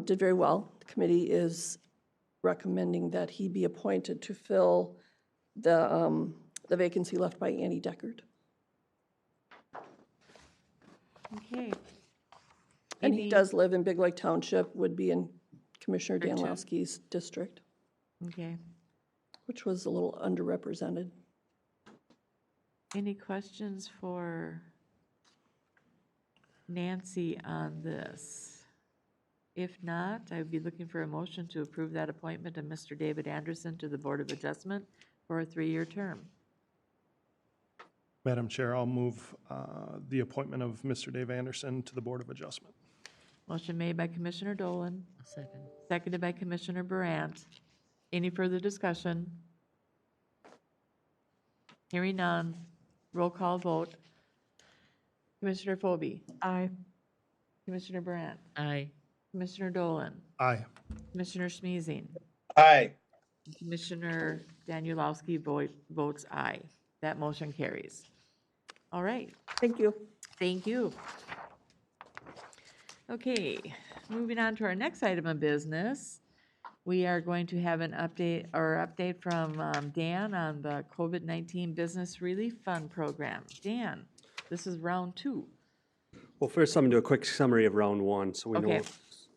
did very well. The committee is recommending that he be appointed to fill the vacancy left by Annie Deckard. Okay. And he does live in Big Lake Township, would be in Commissioner Danilowski's district, Okay. which was a little underrepresented. Any questions for Nancy on this? If not, I would be looking for a motion to approve that appointment of Mr. David Anderson to the Board of Adjustment for a 3-year term. Madam Chair, I'll move the appointment of Mr. Dave Anderson to the Board of Adjustment. Motion made by Commissioner Dolan, A second. seconded by Commissioner Brandt. Any further discussion? Hearing none. Roll call vote. Commissioner Phobie, Aye. Commissioner Brandt, Aye. Commissioner Dolan, Aye. Commissioner Smeezing, Aye. Commissioner Danielowski votes aye. That motion carries. All right. Thank you. Thank you. Okay, moving on to our next item of business. We are going to have an update from Dan on the COVID-19 Business Relief Fund Program. Dan, this is round 2. Well, first, I'm going to do a quick summary of round 1, so we Okay. know,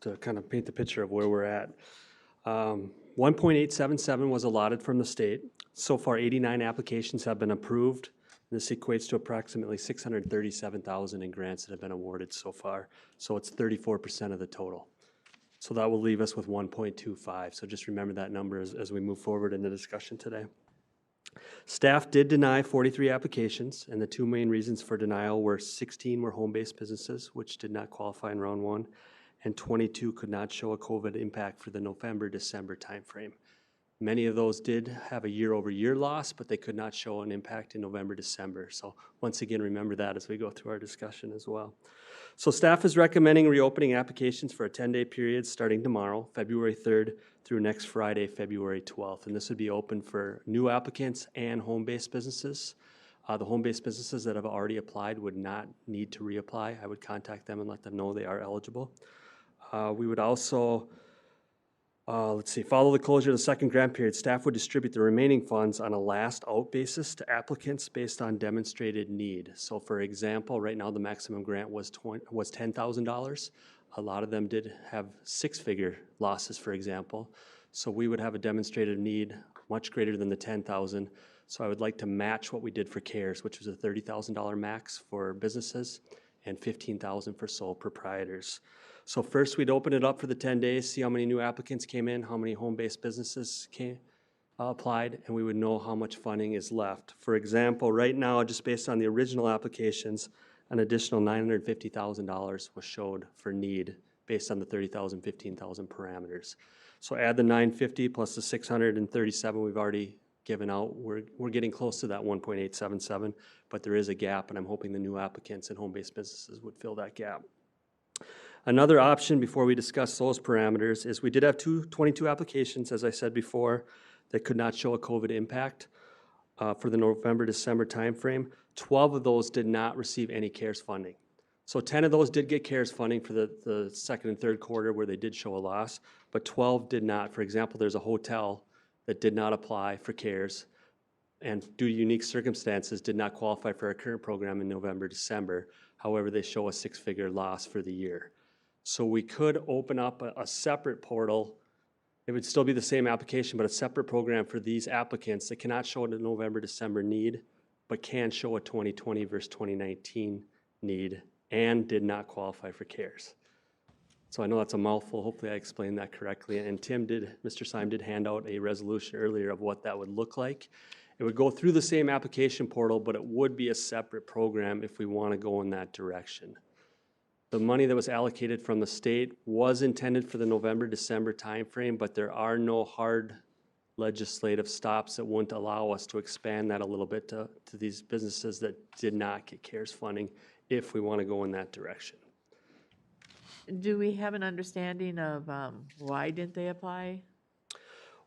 to kind of paint the picture of where we're at. 1.877 was allotted from the state. So far, 89 applications have been approved. This equates to approximately $637,000 in grants that have been awarded so far. So it's 34% of the total. So that will leave us with 1.25. So just remember that number as we move forward in the discussion today. Staff did deny 43 applications, and the 2 main reasons for denial were 16 were home-based businesses, which did not qualify in round 1, and 22 could not show a COVID impact for the November-December timeframe. Many of those did have a year-over-year loss, but they could not show an impact in November-December. So once again, remember that as we go through our discussion as well. So staff is recommending reopening applications for a 10-day period starting tomorrow, February 3rd, through next Friday, February 12th. And this would be open for new applicants and home-based businesses. The home-based businesses that have already applied would not need to reapply. I would contact them and let them know they are eligible. We would also, follow the closure of the second grant period. Staff would distribute the remaining funds on a last out basis to applicants based on demonstrated need. So for example, right now the maximum grant was $10,000. A lot of them did have 6-figure losses, for example. So we would have a demonstrated need much greater than the $10,000. So I would like to match what we did for CARES, which was a $30,000 max for businesses and $15,000 for sole proprietors. So first, we'd open it up for the 10 days, see how many new applicants came in, how many home-based businesses applied, and we would know how much funding is left. For example, right now, just based on the original applications, an additional $950,000 was showed for need based on the 30,000, 15,000 parameters. So add the 950 plus the 637 we've already given out. We're getting close to that 1.877, but there is a gap, and I'm hoping the new applicants and home-based businesses would fill that gap. Another option before we discuss those parameters is we did have 22 applications, as I said before, that could not show a COVID impact for the November-December timeframe. 12 of those did not receive any CARES funding. So 10 of those did get CARES funding for the second and third quarter where they did show a loss, but 12 did not. For example, there's a hotel that did not apply for CARES and due to unique circumstances did not qualify for our current program in November, December. However, they show a six-figure loss for the year. So we could open up a separate portal. It would still be the same application, but a separate program for these applicants that cannot show a November, December need, but can show a 2020 versus 2019 need and did not qualify for CARES. So I know that's a mouthful. Hopefully I explained that correctly. And Mr. Syme did hand out a resolution earlier of what that would look like. It would go through the same application portal, but it would be a separate program if we want to go in that direction. The money that was allocated from the state was intended for the November, December timeframe, but there are no hard legislative stops that wouldn't allow us to expand that a little bit to these businesses that did not get CARES funding if we want to go in that direction. Do we have an understanding of why didn't they apply?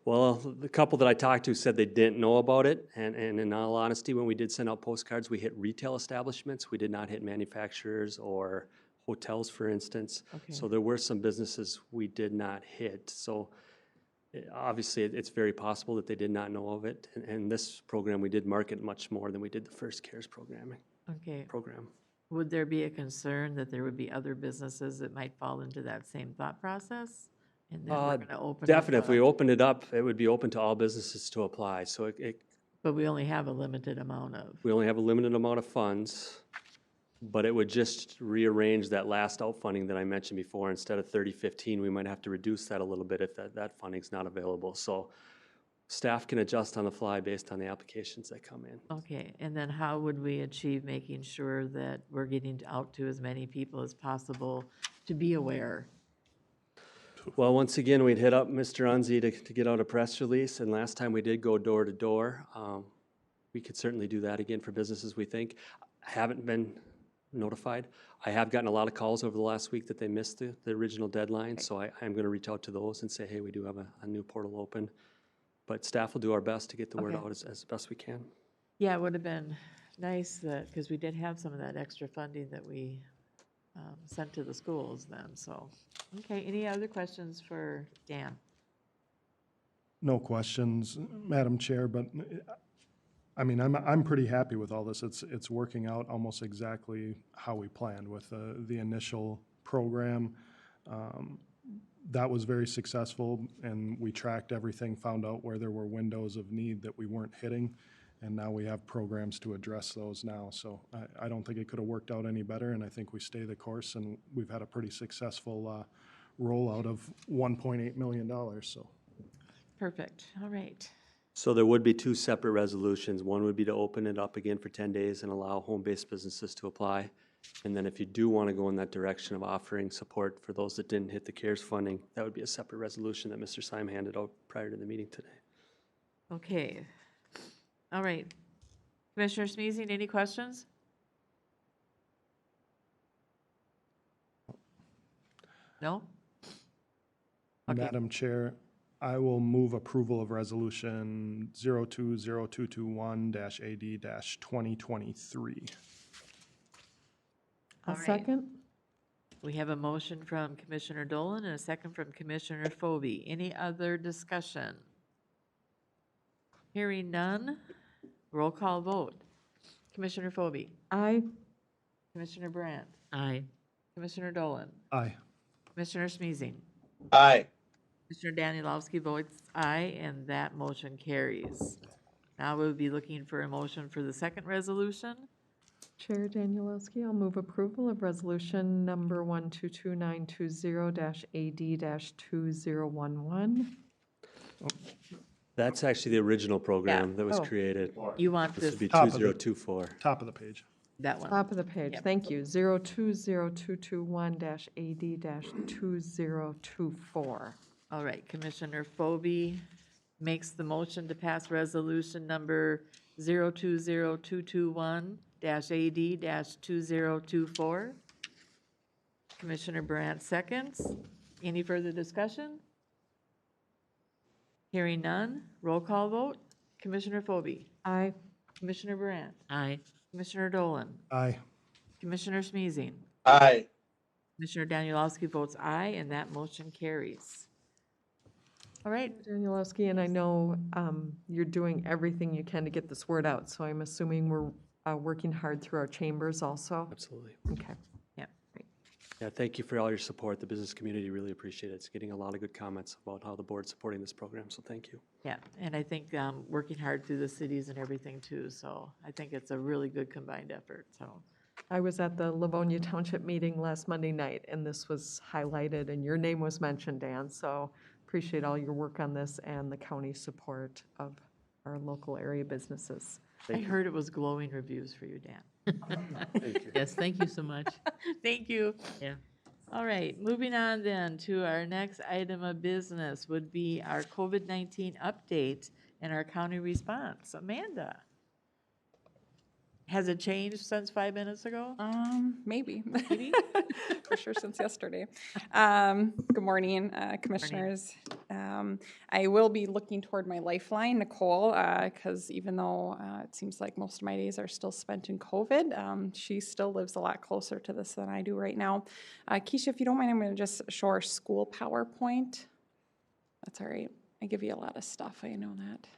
Well, the couple that I talked to said they didn't know about it, and in all honesty, when we did send out postcards, we hit retail establishments. We did not hit manufacturers or hotels, for instance. Okay. So there were some businesses we did not hit. So obviously, it's very possible that they did not know of it. And this program, we did market much more than we did the first CARES program. Would there be a concern that there would be other businesses that might fall into that same thought process? And then we're going to open Definitely. it If we opened it up, it would be open to all businesses to apply. So but we only have a limited amount of. We only have a limited amount of funds, but it would just rearrange that last out funding that I mentioned before. Instead of 3015, we might have to reduce that a little bit if that funding's not available. So staff can adjust on the fly based on the applications that come in. Okay, and then how would we achieve making sure that we're getting out to as many people as possible to be aware? Well, once again, we'd hit up Mr. Unzi to get out a press release, and last time we did go door to door. We could certainly do that again for businesses, we think. I haven't been notified. I have gotten a lot of calls over the last week that they missed the original deadline, so I'm going to reach out to those and say, hey, we do have a new portal open. But staff will do our best to get the word out as best we can. Yeah, it would have been nice that, because we did have some of that extra funding that we sent to the schools then, so. Okay, any other questions for Dan? No questions, Madam Chair, but I mean, I'm pretty happy with all this. It's working out almost exactly how we planned with the initial program. That was very successful, and we tracked everything, found out where there were windows of need that we weren't hitting, and now we have programs to address those now. So I don't think it could have worked out any better, and I think we stay the course, and we've had a pretty successful rollout of $1.8 million, so. Perfect, all right. So there would be two separate resolutions. One would be to open it up again for 10 days and allow home-based businesses to apply. And then if you do want to go in that direction of offering support for those that didn't hit the CARES funding, that would be a separate resolution that Mr. Syme handed out prior to the meeting today. Okay, all right. Commissioner Smeezing, any questions? No? Okay. Madam Chair, I will move approval of resolution 020221-AD-2023. All A right. second? We have a motion from Commissioner Dolan and a second from Commissioner Fobi. Any other discussion? Hearing none, roll call vote. Commissioner Fobi, Aye. Commissioner Brandt, Aye. Commissioner Dolan, Aye. Commissioner Smeezing, Aye. Commissioner Danielowski votes aye, and that motion carries. Now we'll be looking for a motion for the second resolution. Chair Danielowski, I'll move approval of resolution number 122920-AD-2011. That's actually the original program that was Oh. created. You want This this, would be Top of it. 2024. Top of the page. That one. Top of the page, Yep. thank you. 020221-AD-2024. All right, Commissioner Phobie makes the motion to pass resolution number 020221-AD-2024. Commissioner Brandt seconds. Any further discussion? Hearing none, roll call vote. Commissioner Phobie, Aye. Commissioner Brandt, Aye. Commissioner Dolan, Aye. Commissioner Smeezing, Aye. Commissioner Danielowski votes aye, and that motion carries. All right, Danielowski, and I know you're doing everything you can to get this word out, so I'm assuming we're working hard through our chambers also? Absolutely. Okay. yeah, great. Yeah, thank you for all your support. The business community really appreciate it. It's getting a lot of good comments about how the board's supporting this program, so thank you. Yeah, and I think working hard through the cities and everything too, so I think it's a really good combined effort, so. I was at the Livonia Township meeting last Monday night, and this was highlighted, and your name was mentioned, Dan, so appreciate all your work on this and the county support of our local area businesses. I heard it was glowing reviews for you, Dan. Thank you. Yes, thank you so much. Thank you. Yeah. All right, moving on then to our next item of business would be our COVID-19 update and our county response. Amanda, has it changed since 5 minutes ago? Maybe. Maybe? For sure since yesterday. Good morning, commissioners. I will be looking toward my lifeline, Nicole, because even though it seems like most of my days are still spent in COVID, she still lives a lot closer to this than I do right now. Keisha, if you don't mind, I'm going to just show our school PowerPoint. That's all right. I give you a lot of stuff, I know that.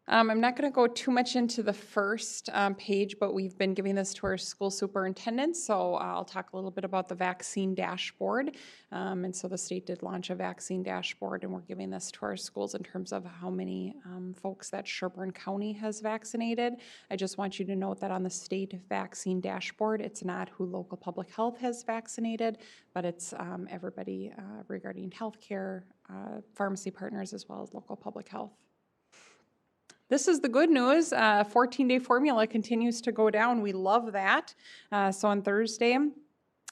I'm not going to go too much into the first page, but we've been giving this to our school superintendents, so I'll talk a little bit about the vaccine dashboard. And so the state did launch a vaccine dashboard, and we're giving this to our schools in terms of how many folks that Sherburne County has vaccinated. I just want you to note that on the state vaccine dashboard, it's not who local public health has vaccinated, but it's everybody regarding healthcare, pharmacy partners, as well as local public health. This is the good news. 14-day formula continues to go down. We love that. So on Thursday,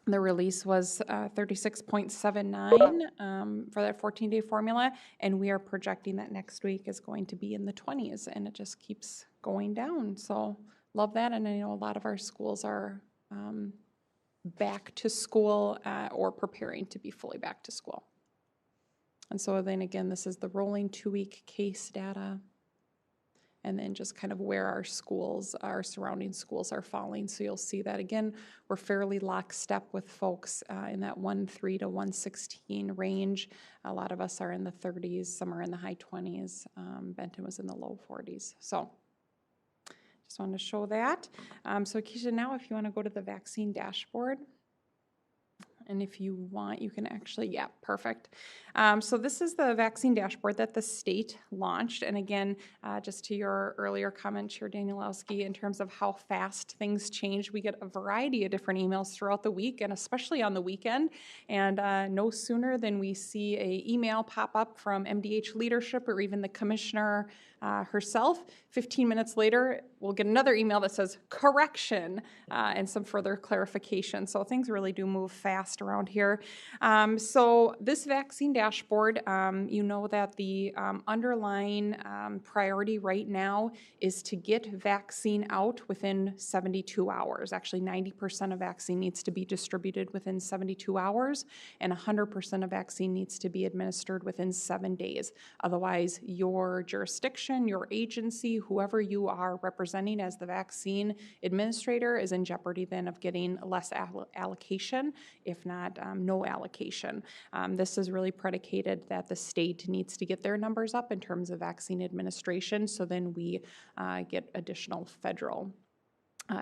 the release was 36.79 for that 14-day formula, and we are projecting that next week is going to be in the 20s, and it just keeps going down. So love that, and I know a lot of our schools are back to school or preparing to be fully back to school. And so then again, this is the rolling 2-week case data. And then just kind of where our schools, our surrounding schools are falling. So you'll see that again, we're fairly lockstep with folks in that 1.3 to 1.16 range. A lot of us are in the 30s, some are in the high 20s. Benton was in the low 40s. So just wanted to show that. So Keisha, now if you want to go to the vaccine dashboard. And if you want, you can actually, yeah, perfect. So this is the vaccine dashboard that the state launched. And again, just to your earlier comment, Chair Danielowski, in terms of how fast things change, we get a variety of different emails throughout the week and especially on the weekend. And no sooner than we see an email pop up from MDH leadership or even the commissioner herself, 15 minutes later, we'll get another email that says correction and some further clarification. So things really do move fast around here. So this vaccine dashboard, you know that the underlying priority right now is to get vaccine out within 72 hours. Actually, 90% of vaccine needs to be distributed within 72 hours, and 100% of vaccine needs to be administered within 7 days. Otherwise, your jurisdiction, your agency, whoever you are representing as the vaccine administrator is in jeopardy then of getting less allocation, if not no allocation. This is really predicated that the state needs to get their numbers up in terms of vaccine administration, so then we get additional federal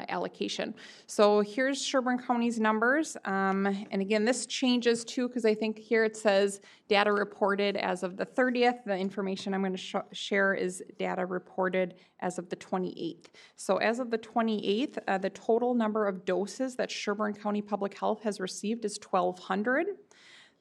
allocation. So here's Sherburne County's numbers. And again, this changes too, because I think here it says data reported as of the 30th. The information I'm going to share is data reported as of the 28th. So as of the 28th, the total number of doses that Sherburne County Public Health has received is 1,200.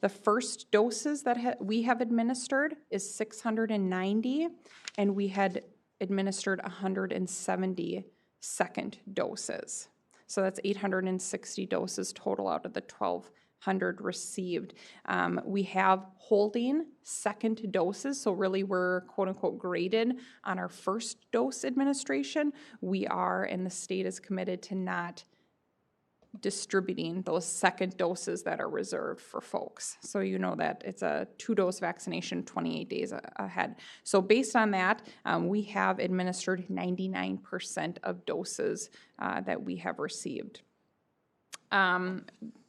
The first doses that we have administered is 690, and we had administered 170 second doses. So that's 860 doses total out of the 1,200 received. We have holding second doses, so really we're quote-unquote graded on our first dose administration. We are, and the state is committed to not distributing those second doses that are reserved for folks. So you know that it's a 2-dose vaccination 28 days ahead. So based on that, we have administered 99% of doses that we have received.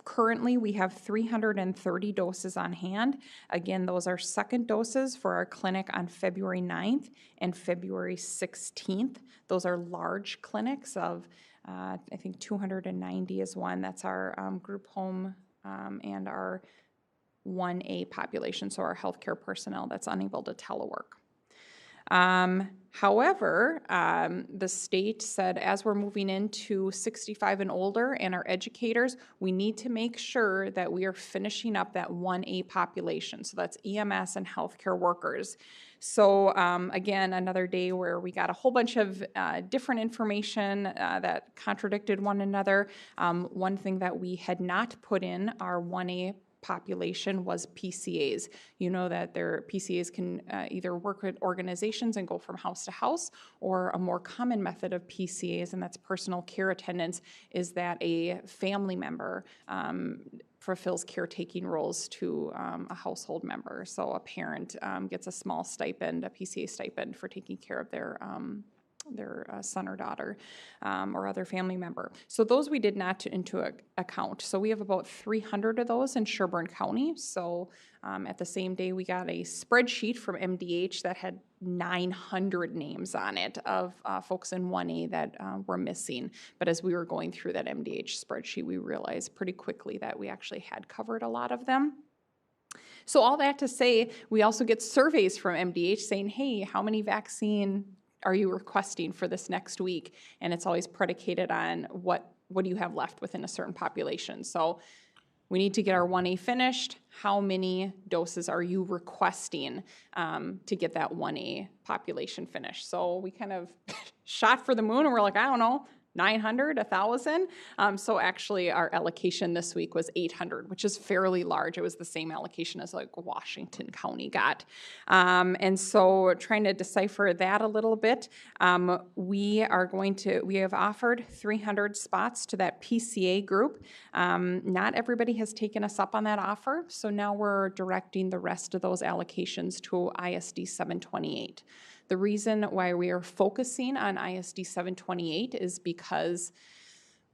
Currently, we have 330 doses on hand. Again, those are second doses for our clinic on February 9th and February 16th. Those are large clinics of I think 290 is one. That's our group home and our 1A population, so our healthcare personnel that's unable to telework. However, the state said as we're moving into 65 and older and our educators, we need to make sure that we are finishing up that 1A population. So that's EMS and healthcare workers. So again, another day where we got a whole bunch of different information that contradicted one another. One thing that we had not put in our 1A population was PCAs. You know that their PCAs can either work with organizations and go from house to house, or a more common method of PCAs, and that's personal care attendants, is that a family member fulfills caretaking roles to a household member. So a parent gets a small stipend, a PCA stipend for taking care of their son or daughter or other family member. So those we did not into account. So we have about 300 of those in Sherburne County. So at the same day, we got a spreadsheet from MDH that had 900 names on it of folks in 1A that were missing. But as we were going through that MDH spreadsheet, we realized pretty quickly that we actually had covered a lot of them. So all that to say, we also get surveys from MDH saying, hey, how many vaccine are you requesting for this next week? And it's always predicated on what do you have left within a certain population. So we need to get our 1A finished. How many doses are you requesting to get that 1A population finished? So we kind of shot for the moon and we're like, I don't know, 900, 1,000. So actually our allocation this week was 800, which is fairly large. It was the same allocation as like Washington County got. And so trying to decipher that a little bit, we have offered 300 spots to that PCA group. Not everybody has taken us up on that offer. So now we're directing the rest of those allocations to ISD 728. The reason why we are focusing on ISD 728 is because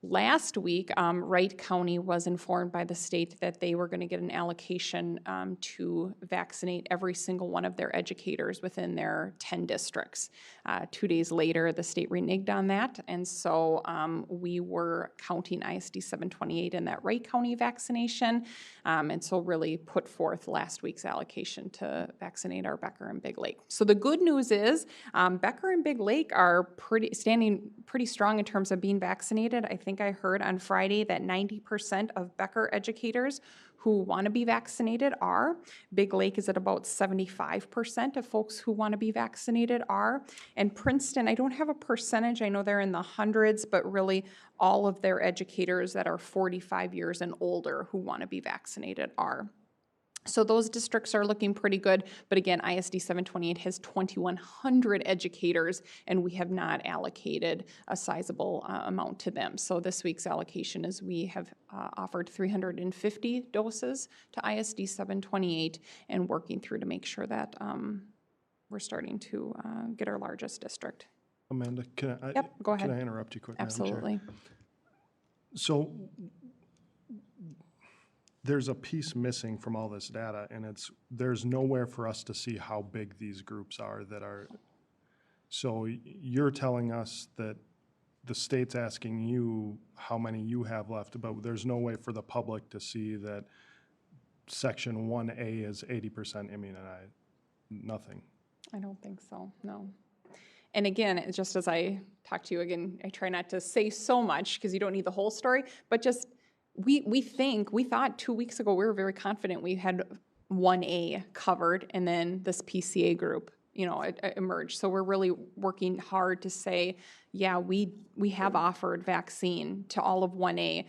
last week, Wright County was informed by the state that they were going to get an allocation to vaccinate every single one of their educators within their 10 districts. 2 days later, the state reneged on that, and so we were counting ISD 728 in that Wright County vaccination, and so really put forth last week's allocation to vaccinate our Becker and Big Lake. So the good news is Becker and Big Lake are standing pretty strong in terms of being vaccinated. I think I heard on Friday that 90% of Becker educators who want to be vaccinated are. Big Lake is at about 75% of folks who want to be vaccinated are. And Princeton, I don't have a percentage. I know they're in the hundreds, but really all of their educators that are 45 years and older who want to be vaccinated are. So those districts are looking pretty good, but again, ISD 728 has 2,100 educators, and we have not allocated a sizable amount to them. So this week's allocation is we have offered 350 doses to ISD 728 and working through to make sure that we're starting to get our largest district. Amanda, can go ahead. Can I interrupt you quick? Absolutely. So there's a piece missing from all this data, and there's nowhere for us to see how big these groups are that are. So you're telling us that the state's asking you how many you have left, but there's no way for the public to see that Section 1A is 80% immunized. Nothing. I don't think so, no. And again, it's just as I talk to you again, I try not to say so much because you don't need the whole story, but just we thought 2 weeks ago, we were very confident we had 1A covered and then this PCA group. emerged. So we're really working hard to say, yeah, we have offered vaccine to all of 1A,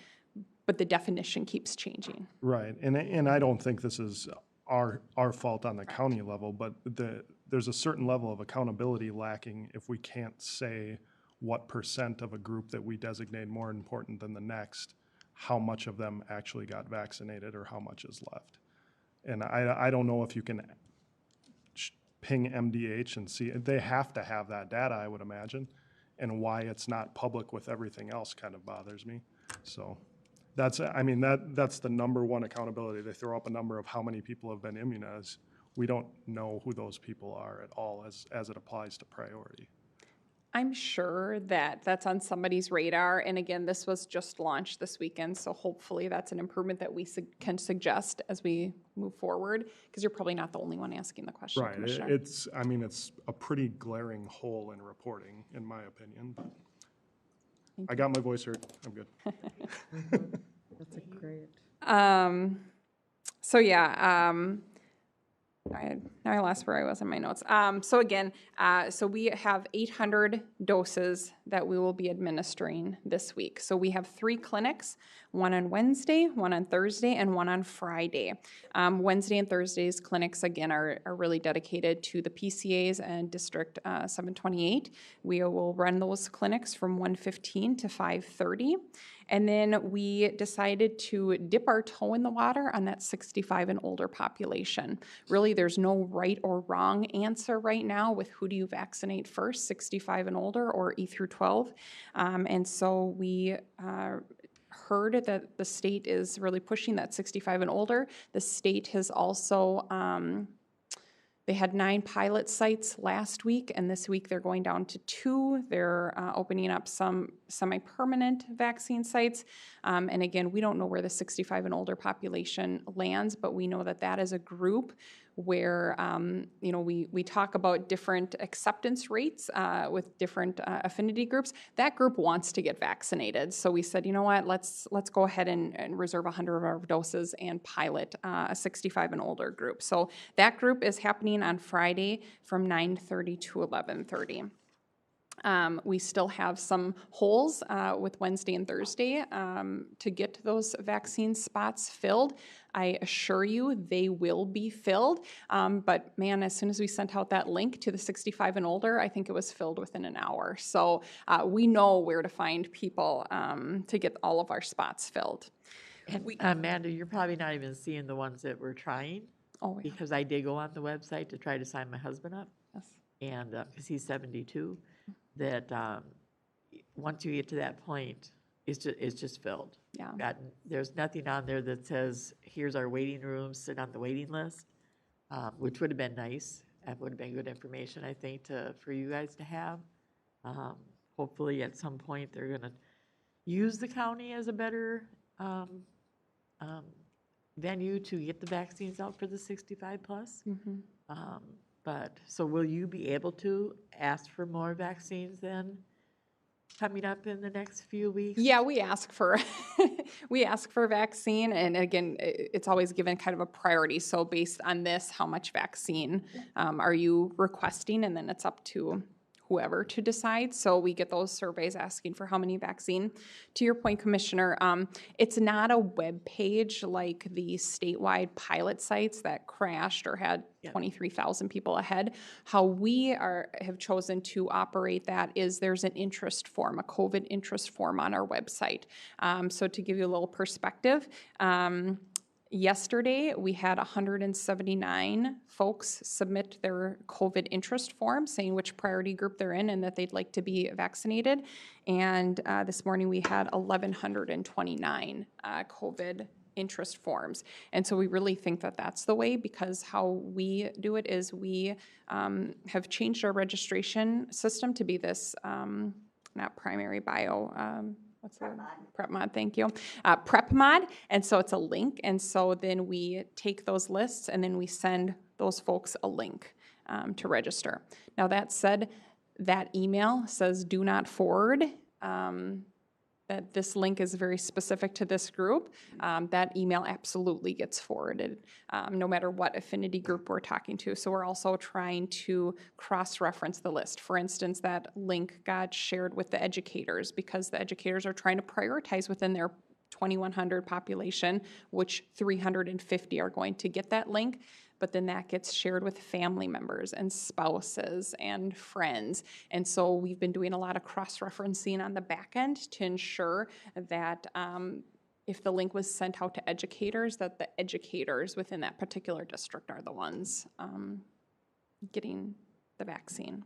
but the definition keeps changing. Right, and I don't think this is our fault on the county level, but there's a certain level of accountability lacking if we can't say what % of a group that we designate more important than the next, how much of them actually got vaccinated or how much is left. And I don't know if you can ping MDH and see, they have to have that data, I would imagine, and why it's not public with everything else kind of bothers me. So that's the number one accountability. They throw up a number of how many people have been immunized. We don't know who those people are at all as it applies to priority. I'm sure that that's on somebody's radar. And again, this was just launched this weekend, so hopefully that's an improvement that we can suggest as we move forward, because you're probably not the only one asking the question, Right, Commissioner. it's a pretty glaring hole in reporting, in my opinion, but I got my voice heard, I'm good. That's a great. So yeah, now I lost where I was in my notes. So again, so we have 800 doses that we will be administering this week. So we have 3 clinics, one on Wednesday, one on Thursday, and one on Friday. Wednesday and Thursday's clinics, again, are really dedicated to the PCAs and District 728. We will run those clinics from 1:15 to 5:30. And then we decided to dip our toe in the water on that 65 and older population. Really, there's no right or wrong answer right now with who do you vaccinate first, 65 and older or E through 12. And so we heard that the state is really pushing that 65 and older. The state has also they had 9 pilot sites last week, and this week they're going down to 2. They're opening up some semi-permanent vaccine sites. And again, we don't know where the 65 and older population lands, but we know that that is a group where, we talk about different acceptance rates with different affinity groups. That group wants to get vaccinated. So we said, you know what, let's go ahead and reserve 100 of our doses and pilot a 65 and older group. So that group is happening on Friday from 9:30 to 11:30. We still have some holes with Wednesday and Thursday to get those vaccine spots filled. I assure you they will be filled. But man, as soon as we sent out that link to the 65 and older, I think it was filled within an hour. So we know where to find people to get all of our spots filled. And Amanda, you're probably not even seeing the ones that we're trying. Oh, yeah. Because I did go on the website to try to sign my husband up. Yes. And, because he's 72, that once you get to that point, it's just filled. Yeah. There's nothing on there that says, here's our waiting rooms, sit on the waiting list, which would have been nice. That would have been good information, I think, for you guys to have. Hopefully, at some point, they're going to use the county as a better venue to get the vaccines out for the 65 plus. Mm-hmm. But, so will you be able to ask for more vaccines then coming up in the next few weeks? Yeah, we ask for vaccine, and again, it's always given kind of a priority. So based on this, how much vaccine are you requesting? And then it's up to whoever to decide. So we get those surveys asking for how many vaccine. To your point, Commissioner, it's not a web page like the statewide pilot sites that crashed or had 23,000 people ahead. How we have chosen to operate that is there's an interest form, a COVID interest form on our website. So to give you a little perspective, yesterday, we had 179 folks submit their COVID interest form saying which priority group they're in and that they'd like to be vaccinated. And this morning, we had 1,129 COVID interest forms. And so we really think that that's the way, because how we do it is we have changed our registration system to be this, not primary bio, Prep mod, thank you. Prep mod, and so it's a link, and so then we take those lists and then we send those folks a link to register. Now that said, that email says do not forward. that this link is very specific to this group, that email absolutely gets forwarded, no matter what affinity group we're talking to. So we're also trying to cross-reference the list. For instance, that link got shared with the educators because the educators are trying to prioritize within their 2,100 population, which 350 are going to get that link. But then that gets shared with family members and spouses and friends. And so we've been doing a lot of cross-referencing on the back end to ensure that if the link was sent out to educators, that the educators within that particular district are the ones getting the vaccine.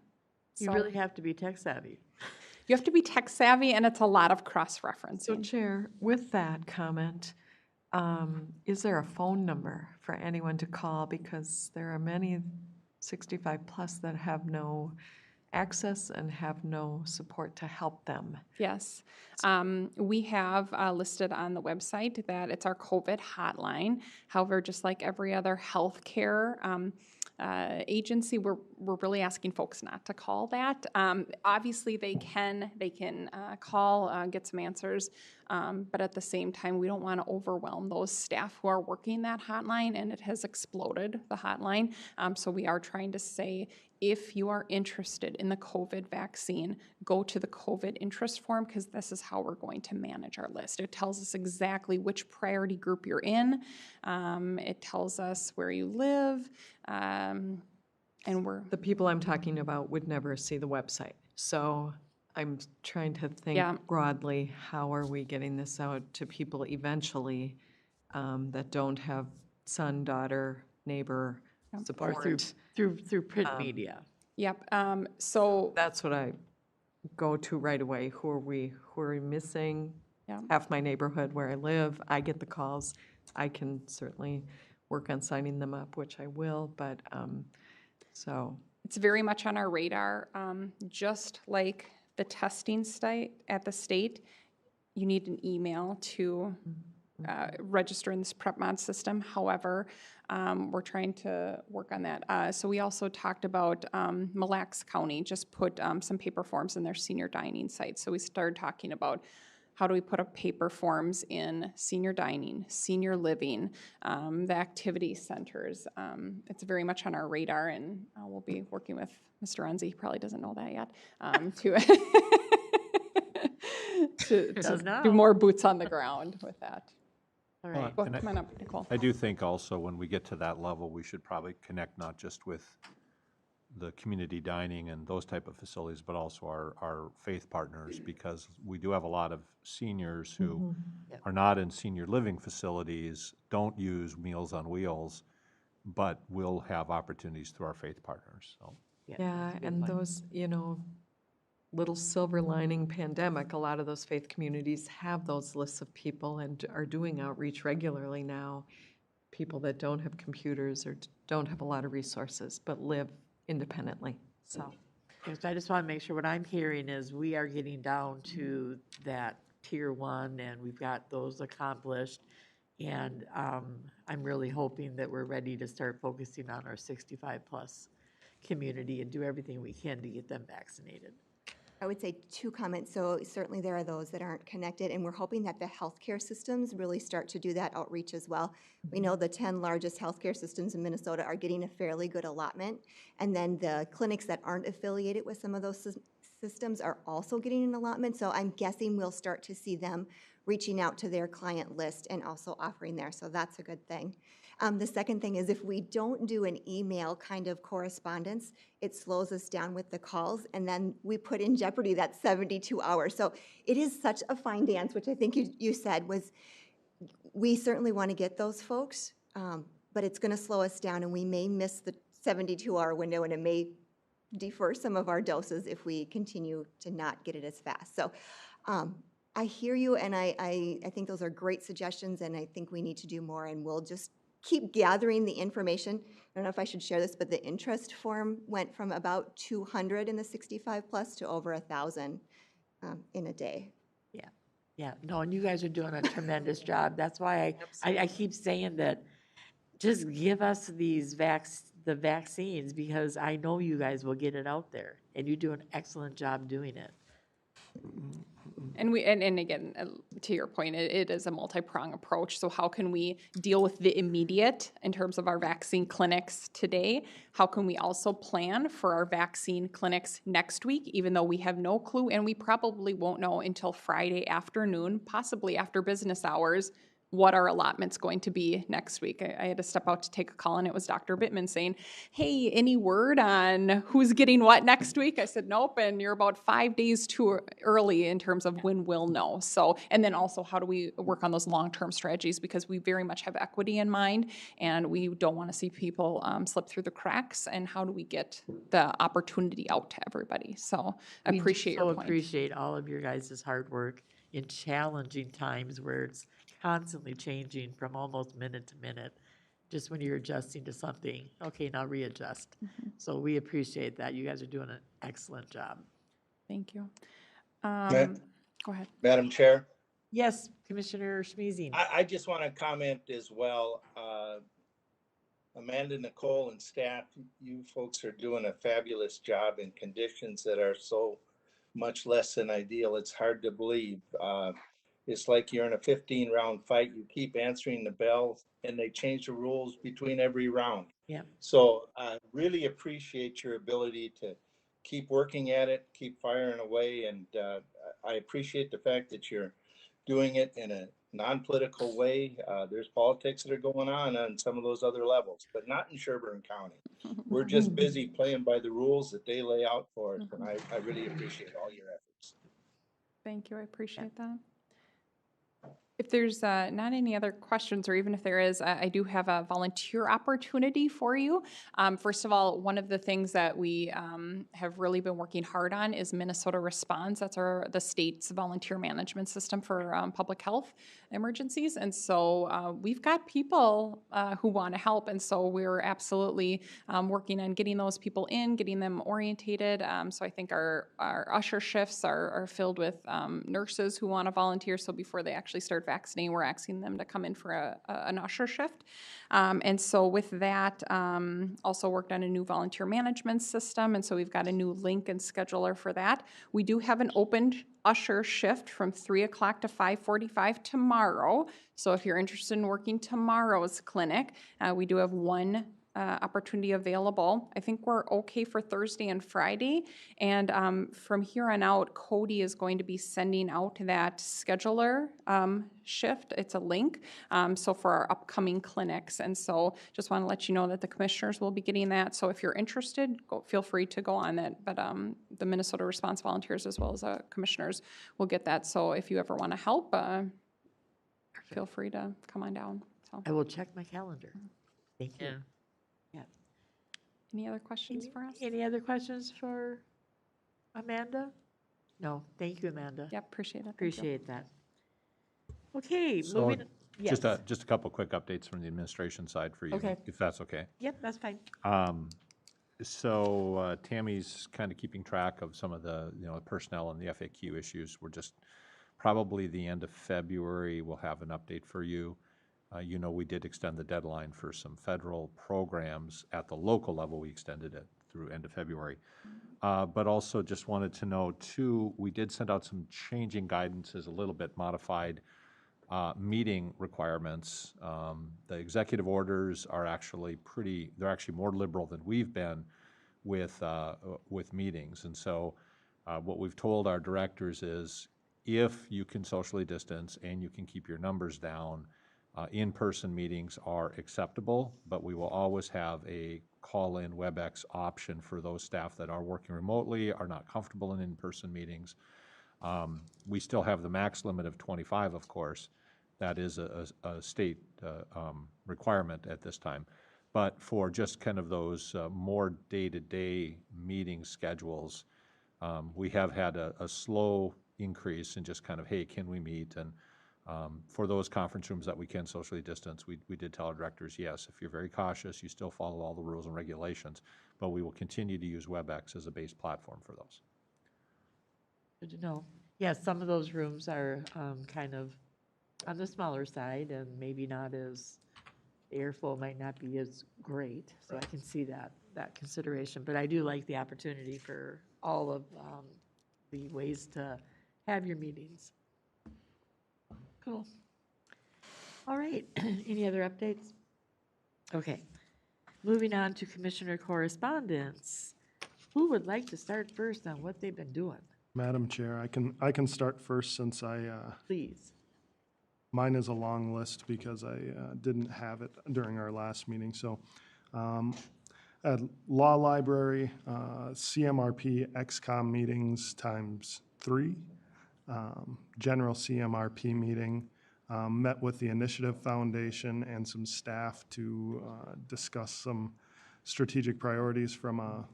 You So really have to be tech savvy. you have to be tech savvy, and it's a lot of So cross-referencing. Chair, with that comment, is there a phone number for anyone to call? Because there are many 65 plus that have no access and have no support to help them. Yes. We have listed on the website that it's our COVID hotline. However, just like every other healthcare agency, we're really asking folks not to call that. Obviously, they can call, get some answers, but at the same time, we don't want to overwhelm those staff who are working that hotline, and it has exploded, the hotline. So we are trying to say, if you are interested in the COVID vaccine, go to the COVID interest form, because this is how we're going to manage our list. It tells us exactly which priority group you're in. It tells us where you live, and we're... The people I'm talking about would never see the website. So I'm trying to think Yeah. broadly, how are we getting this out to people eventually that don't have son, daughter, neighbor Or support? through print media. Yep. So That's what I go to right away. Who are missing? Yeah. Half my neighborhood where I live, I get the calls. I can certainly work on signing them up, which I will, but, so. it's very much on our radar. Just like the testing site at the state, you need an email to register in this PrepMod system. However, we're trying to work on that. So we also talked about Mille Lacs County just put some paper forms in their senior dining site. So we started talking about how do we put up paper forms in senior dining, senior living, the activity centers. It's very much on our radar, and we'll be working with Mr. Renzi. He probably doesn't know that yet, to do more boots on the ground with that. All right. Well, come on up, Nicole. I do think also when we get to that level, we should probably connect not just with the community dining and those type of facilities, but also our faith partners, because we do have a lot of seniors who are not in senior living facilities, don't use Meals on Wheels, but will have opportunities through our faith partners, so. Yeah, and those, little silver lining pandemic, a lot of those faith communities have those lists of people and are doing outreach regularly now. People that don't have computers or don't have a lot of resources, but live independently, so. Yes, I just want to make sure what I'm hearing is we are getting down to that tier 1, and we've got those accomplished. And I'm really hoping that we're ready to start focusing on our 65+ community and do everything we can to get them vaccinated. I would say 2 comments. So certainly there are those that aren't connected, and we're hoping that the healthcare systems really start to do that outreach as well. We know the 10 largest healthcare systems in Minnesota are getting a fairly good allotment, and then the clinics that aren't affiliated with some of those systems are also getting an allotment. So I'm guessing we'll start to see them reaching out to their client list and also offering there. So that's a good thing. The second thing is if we don't do an email kind of correspondence, it slows us down with the calls, and then we put in jeopardy that 72 hours. So it is such a fine dance, which I think you said was, we certainly want to get those folks, but it's going to slow us down, and we may miss the 72-hour window, and it may defer some of our doses if we continue to not get it as fast. So I hear you, and I think those are great suggestions, and I think we need to do more, and we'll just keep gathering the information. I don't know if I should share this, but the interest form went from about 200 in the 65+ to over 1,000 in a day. Yeah, no, and you guys are doing a tremendous job. That's why I keep saying that just give us the vaccines, because I know you guys will get it out there, and you do an excellent job doing it. And and again, to your point, it is a multi-prong approach. So how can we deal with the immediate in terms of our vaccine clinics today? How can we also plan for our vaccine clinics next week, even though we have no clue, and we probably won't know until Friday afternoon, possibly after business hours, what our allotment's going to be next week. I had to step out to take a call, and it was Dr. Bittman saying, hey, any word on who's getting what next week? I said, nope, and you're about 5 days too early in terms of when we'll know. So, and then also how do we work on those long-term strategies, because we very much have equity in mind, and we don't want to see people slip through the cracks, and how do we get the opportunity out to everybody? So I appreciate your point. Appreciate all of your guys' hard work in challenging times where it's constantly changing from almost minute to minute. Just when you're adjusting to something, okay, now readjust. So we appreciate that. You guys are doing an excellent job. Thank you. Ma- Go ahead. Madam Chair, Yes, Commissioner Schmeezing. I just want to comment as well. Amanda, Nicole, and staff, you folks are doing a fabulous job in conditions that are so much less than ideal. It's hard to believe. It's like you're in a 15-round fight. You keep answering the bell, and they change the rules between every round. Yeah. So I really appreciate your ability to keep working at it, keep firing away, and I appreciate the fact that you're doing it in a non-political way. There's politics that are going on some of those other levels, but not in Sherburne County. We're just busy playing by the rules that they lay out for us, and I really appreciate all your efforts. Thank you, I appreciate that. If there's not any other questions, or even if there is, I do have a volunteer opportunity for you. First of all, one of the things that we have really been working hard on is Minnesota Response. That's the state's volunteer management system for public health emergencies. And so we've got people who want to help. And so we're absolutely working on getting those people in, getting them orientated. So I think our usher shifts are filled with nurses who want to volunteer. So before they actually start vaccinating, we're asking them to come in for an usher shift. And so with that, also worked on a new volunteer management system. And so we've got a new link and scheduler for that. We do have an open usher shift from 3 o'clock to 5:45 tomorrow. So if you're interested in working tomorrow's clinic, we do have one opportunity available. I think we're okay for Thursday and Friday. And from here on out, Cody is going to be sending out that scheduler shift. It's a link. So for our upcoming clinics. And so just want to let you know that the commissioners will be getting that. So if you're interested, feel free to go on that. But the Minnesota Response volunteers as well as commissioners will get that. So if you ever want to help, feel free to come on down. So I will check my calendar. Thank you. Yeah. any other questions for us? Any other questions for Amanda? No, thank you, Amanda. Yep, appreciate it. Thank you. Appreciate that. Okay, So moving, yes. just a couple quick updates from the administration side for you, Okay. if that's okay. Yep, that's fine. So Tammy's kind of keeping track of some of the, personnel and the FAQ issues. We're just, probably the end of February, we'll have an update for you. We did extend the deadline for some federal programs at the local level. We extended it through end of February. But also just wanted to know, too, we did send out some changing guidances, a little bit modified meeting requirements. The executive orders are actually they're actually more liberal than we've been with meetings. And so what we've told our directors is, if you can socially distance and you can keep your numbers down, in-person meetings are acceptable, but we will always have a call-in WebEx option for those staff that are working remotely, are not comfortable in in-person meetings. We still have the max limit of 25, of course. That is a state requirement at this time. But for just kind of those more day-to-day meeting schedules, we have had a slow increase in just kind of, hey, can we meet? And for those conference rooms that we can socially distance, we did tell our directors, yes, if you're very cautious, you still follow all the rules and regulations, but we will continue to use WebEx as a base platform for those. Good to know. Yes, some of those rooms are kind of on the smaller side, and maybe not as, the airflow might not be as great, so I can see that consideration. But I do like the opportunity for all of the ways to have your meetings. Cool. All right, any other updates? Okay, moving on to commissioner correspondence. Who would like to start first on what they've been doing? Madam Chair, I can start first since Please. mine is a long list because I didn't have it during our last meeting. So at Law Library, CMRP XCOM meetings ×3, general CMRP meeting, met with the Initiative Foundation and some staff to discuss some strategic priorities from a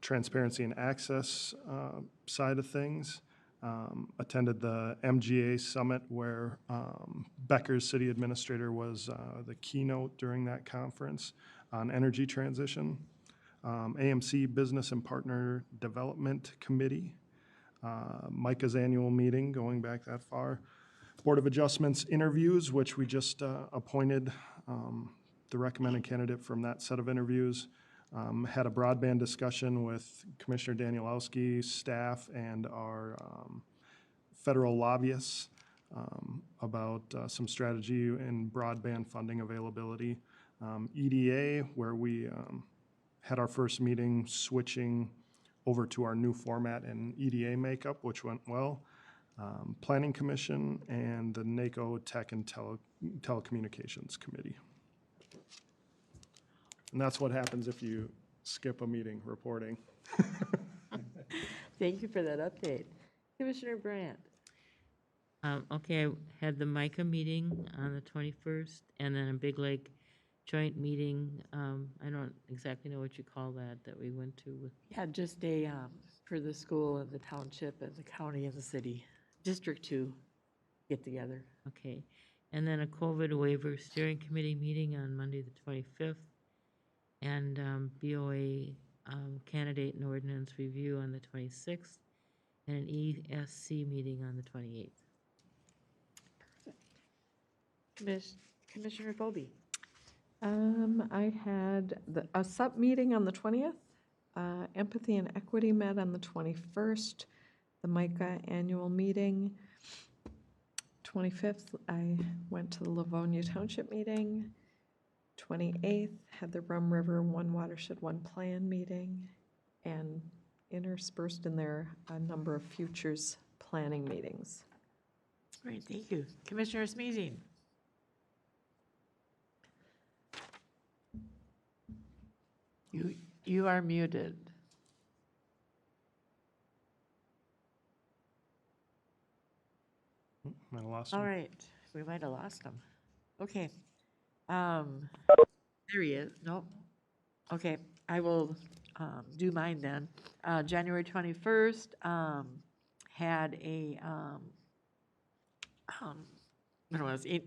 transparency and access side of things. Attended the MGA Summit where Becker's city administrator was the keynote during that conference on energy transition. AMC Business and Partner Development Committee, MICA's annual meeting, going back that far. Board of Adjustments interviews, which we just appointed the recommended candidate from that set of interviews. Had a broadband discussion with Commissioner Danielowski, staff, and our federal lobbyists about some strategy in broadband funding availability. EDA, where we had our first meeting switching over to our new format and EDA makeup, which went well. Planning Commission and the NACO Tech and Telecommunications Committee. And that's what happens if you skip a meeting reporting. Thank you for that update. Commissioner Brandt. Okay, I had the MICA meeting on the 21st, and then a Big Lake joint meeting. I don't exactly know what you call that we went to with. Yeah, just a, for the school and the township and the county and the city, District 2 get together. Okay, and then a COVID waiver steering committee meeting on Monday, the 25th, and BOA candidate and ordinance review on the 26th, and an ESC meeting on the 28th. Commissioner Colby. I had a sub meeting on the 20th. Empathy and Equity met on the 21st. The MICA annual meeting. 25th, I went to the Livonia Township meeting. 28th, had the Rum River One Watershed One Plan meeting, and interspersed in there a number of futures planning meetings. Great, thank you. Commissioner Smeezing. You are muted. Might have lost him. All right, we might have lost him. Okay. There he is. Nope. Okay, I will do mine then. January 21st, had a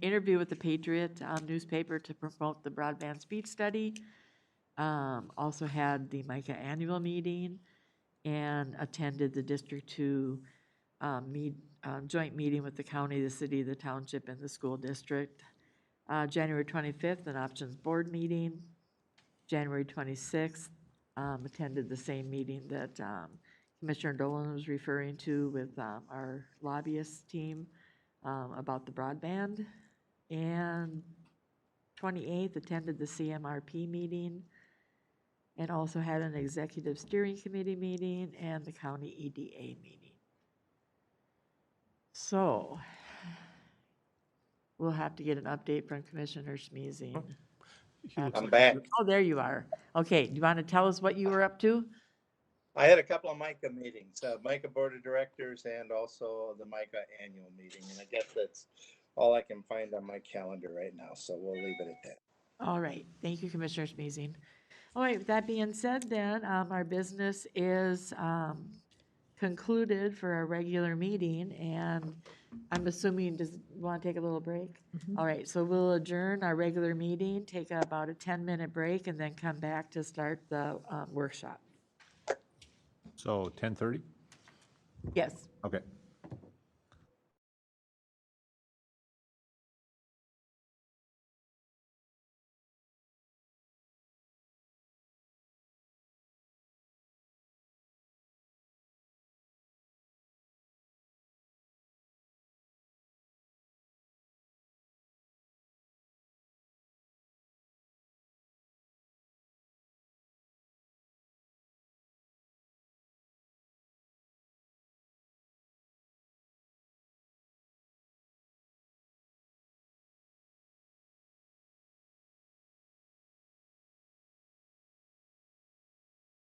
interview with the Patriot newspaper to promote the broadband speed study. Also had the MICA annual meeting and attended the District 2 joint meeting with the county, the city, the township, and the school district. January 25th, an options board meeting. January 26th, attended the same meeting that Commissioner Dolan was referring to with our lobbyist team about the broadband. And 28th, attended the CMRP meeting and also had an executive steering committee meeting and the county EDA meeting. So we'll have to get an update from Commissioner Smeezing. I'm back. Oh, there you are. Okay, do you want to tell us what you were up to? I had a couple of MICA meetings, MICA Board of Directors and also the MICA annual meeting. And I guess that's all I can find on my calendar right now. So we'll leave it at that. All right, thank you, Commissioner Smeezing. All right, with that being said then, our business is concluded for our regular meeting, and I'm assuming, does you want to take a little break? All right, so we'll adjourn our regular meeting, take about a 10-minute break, and then come back to start the workshop. So 10:30? Yes. Okay.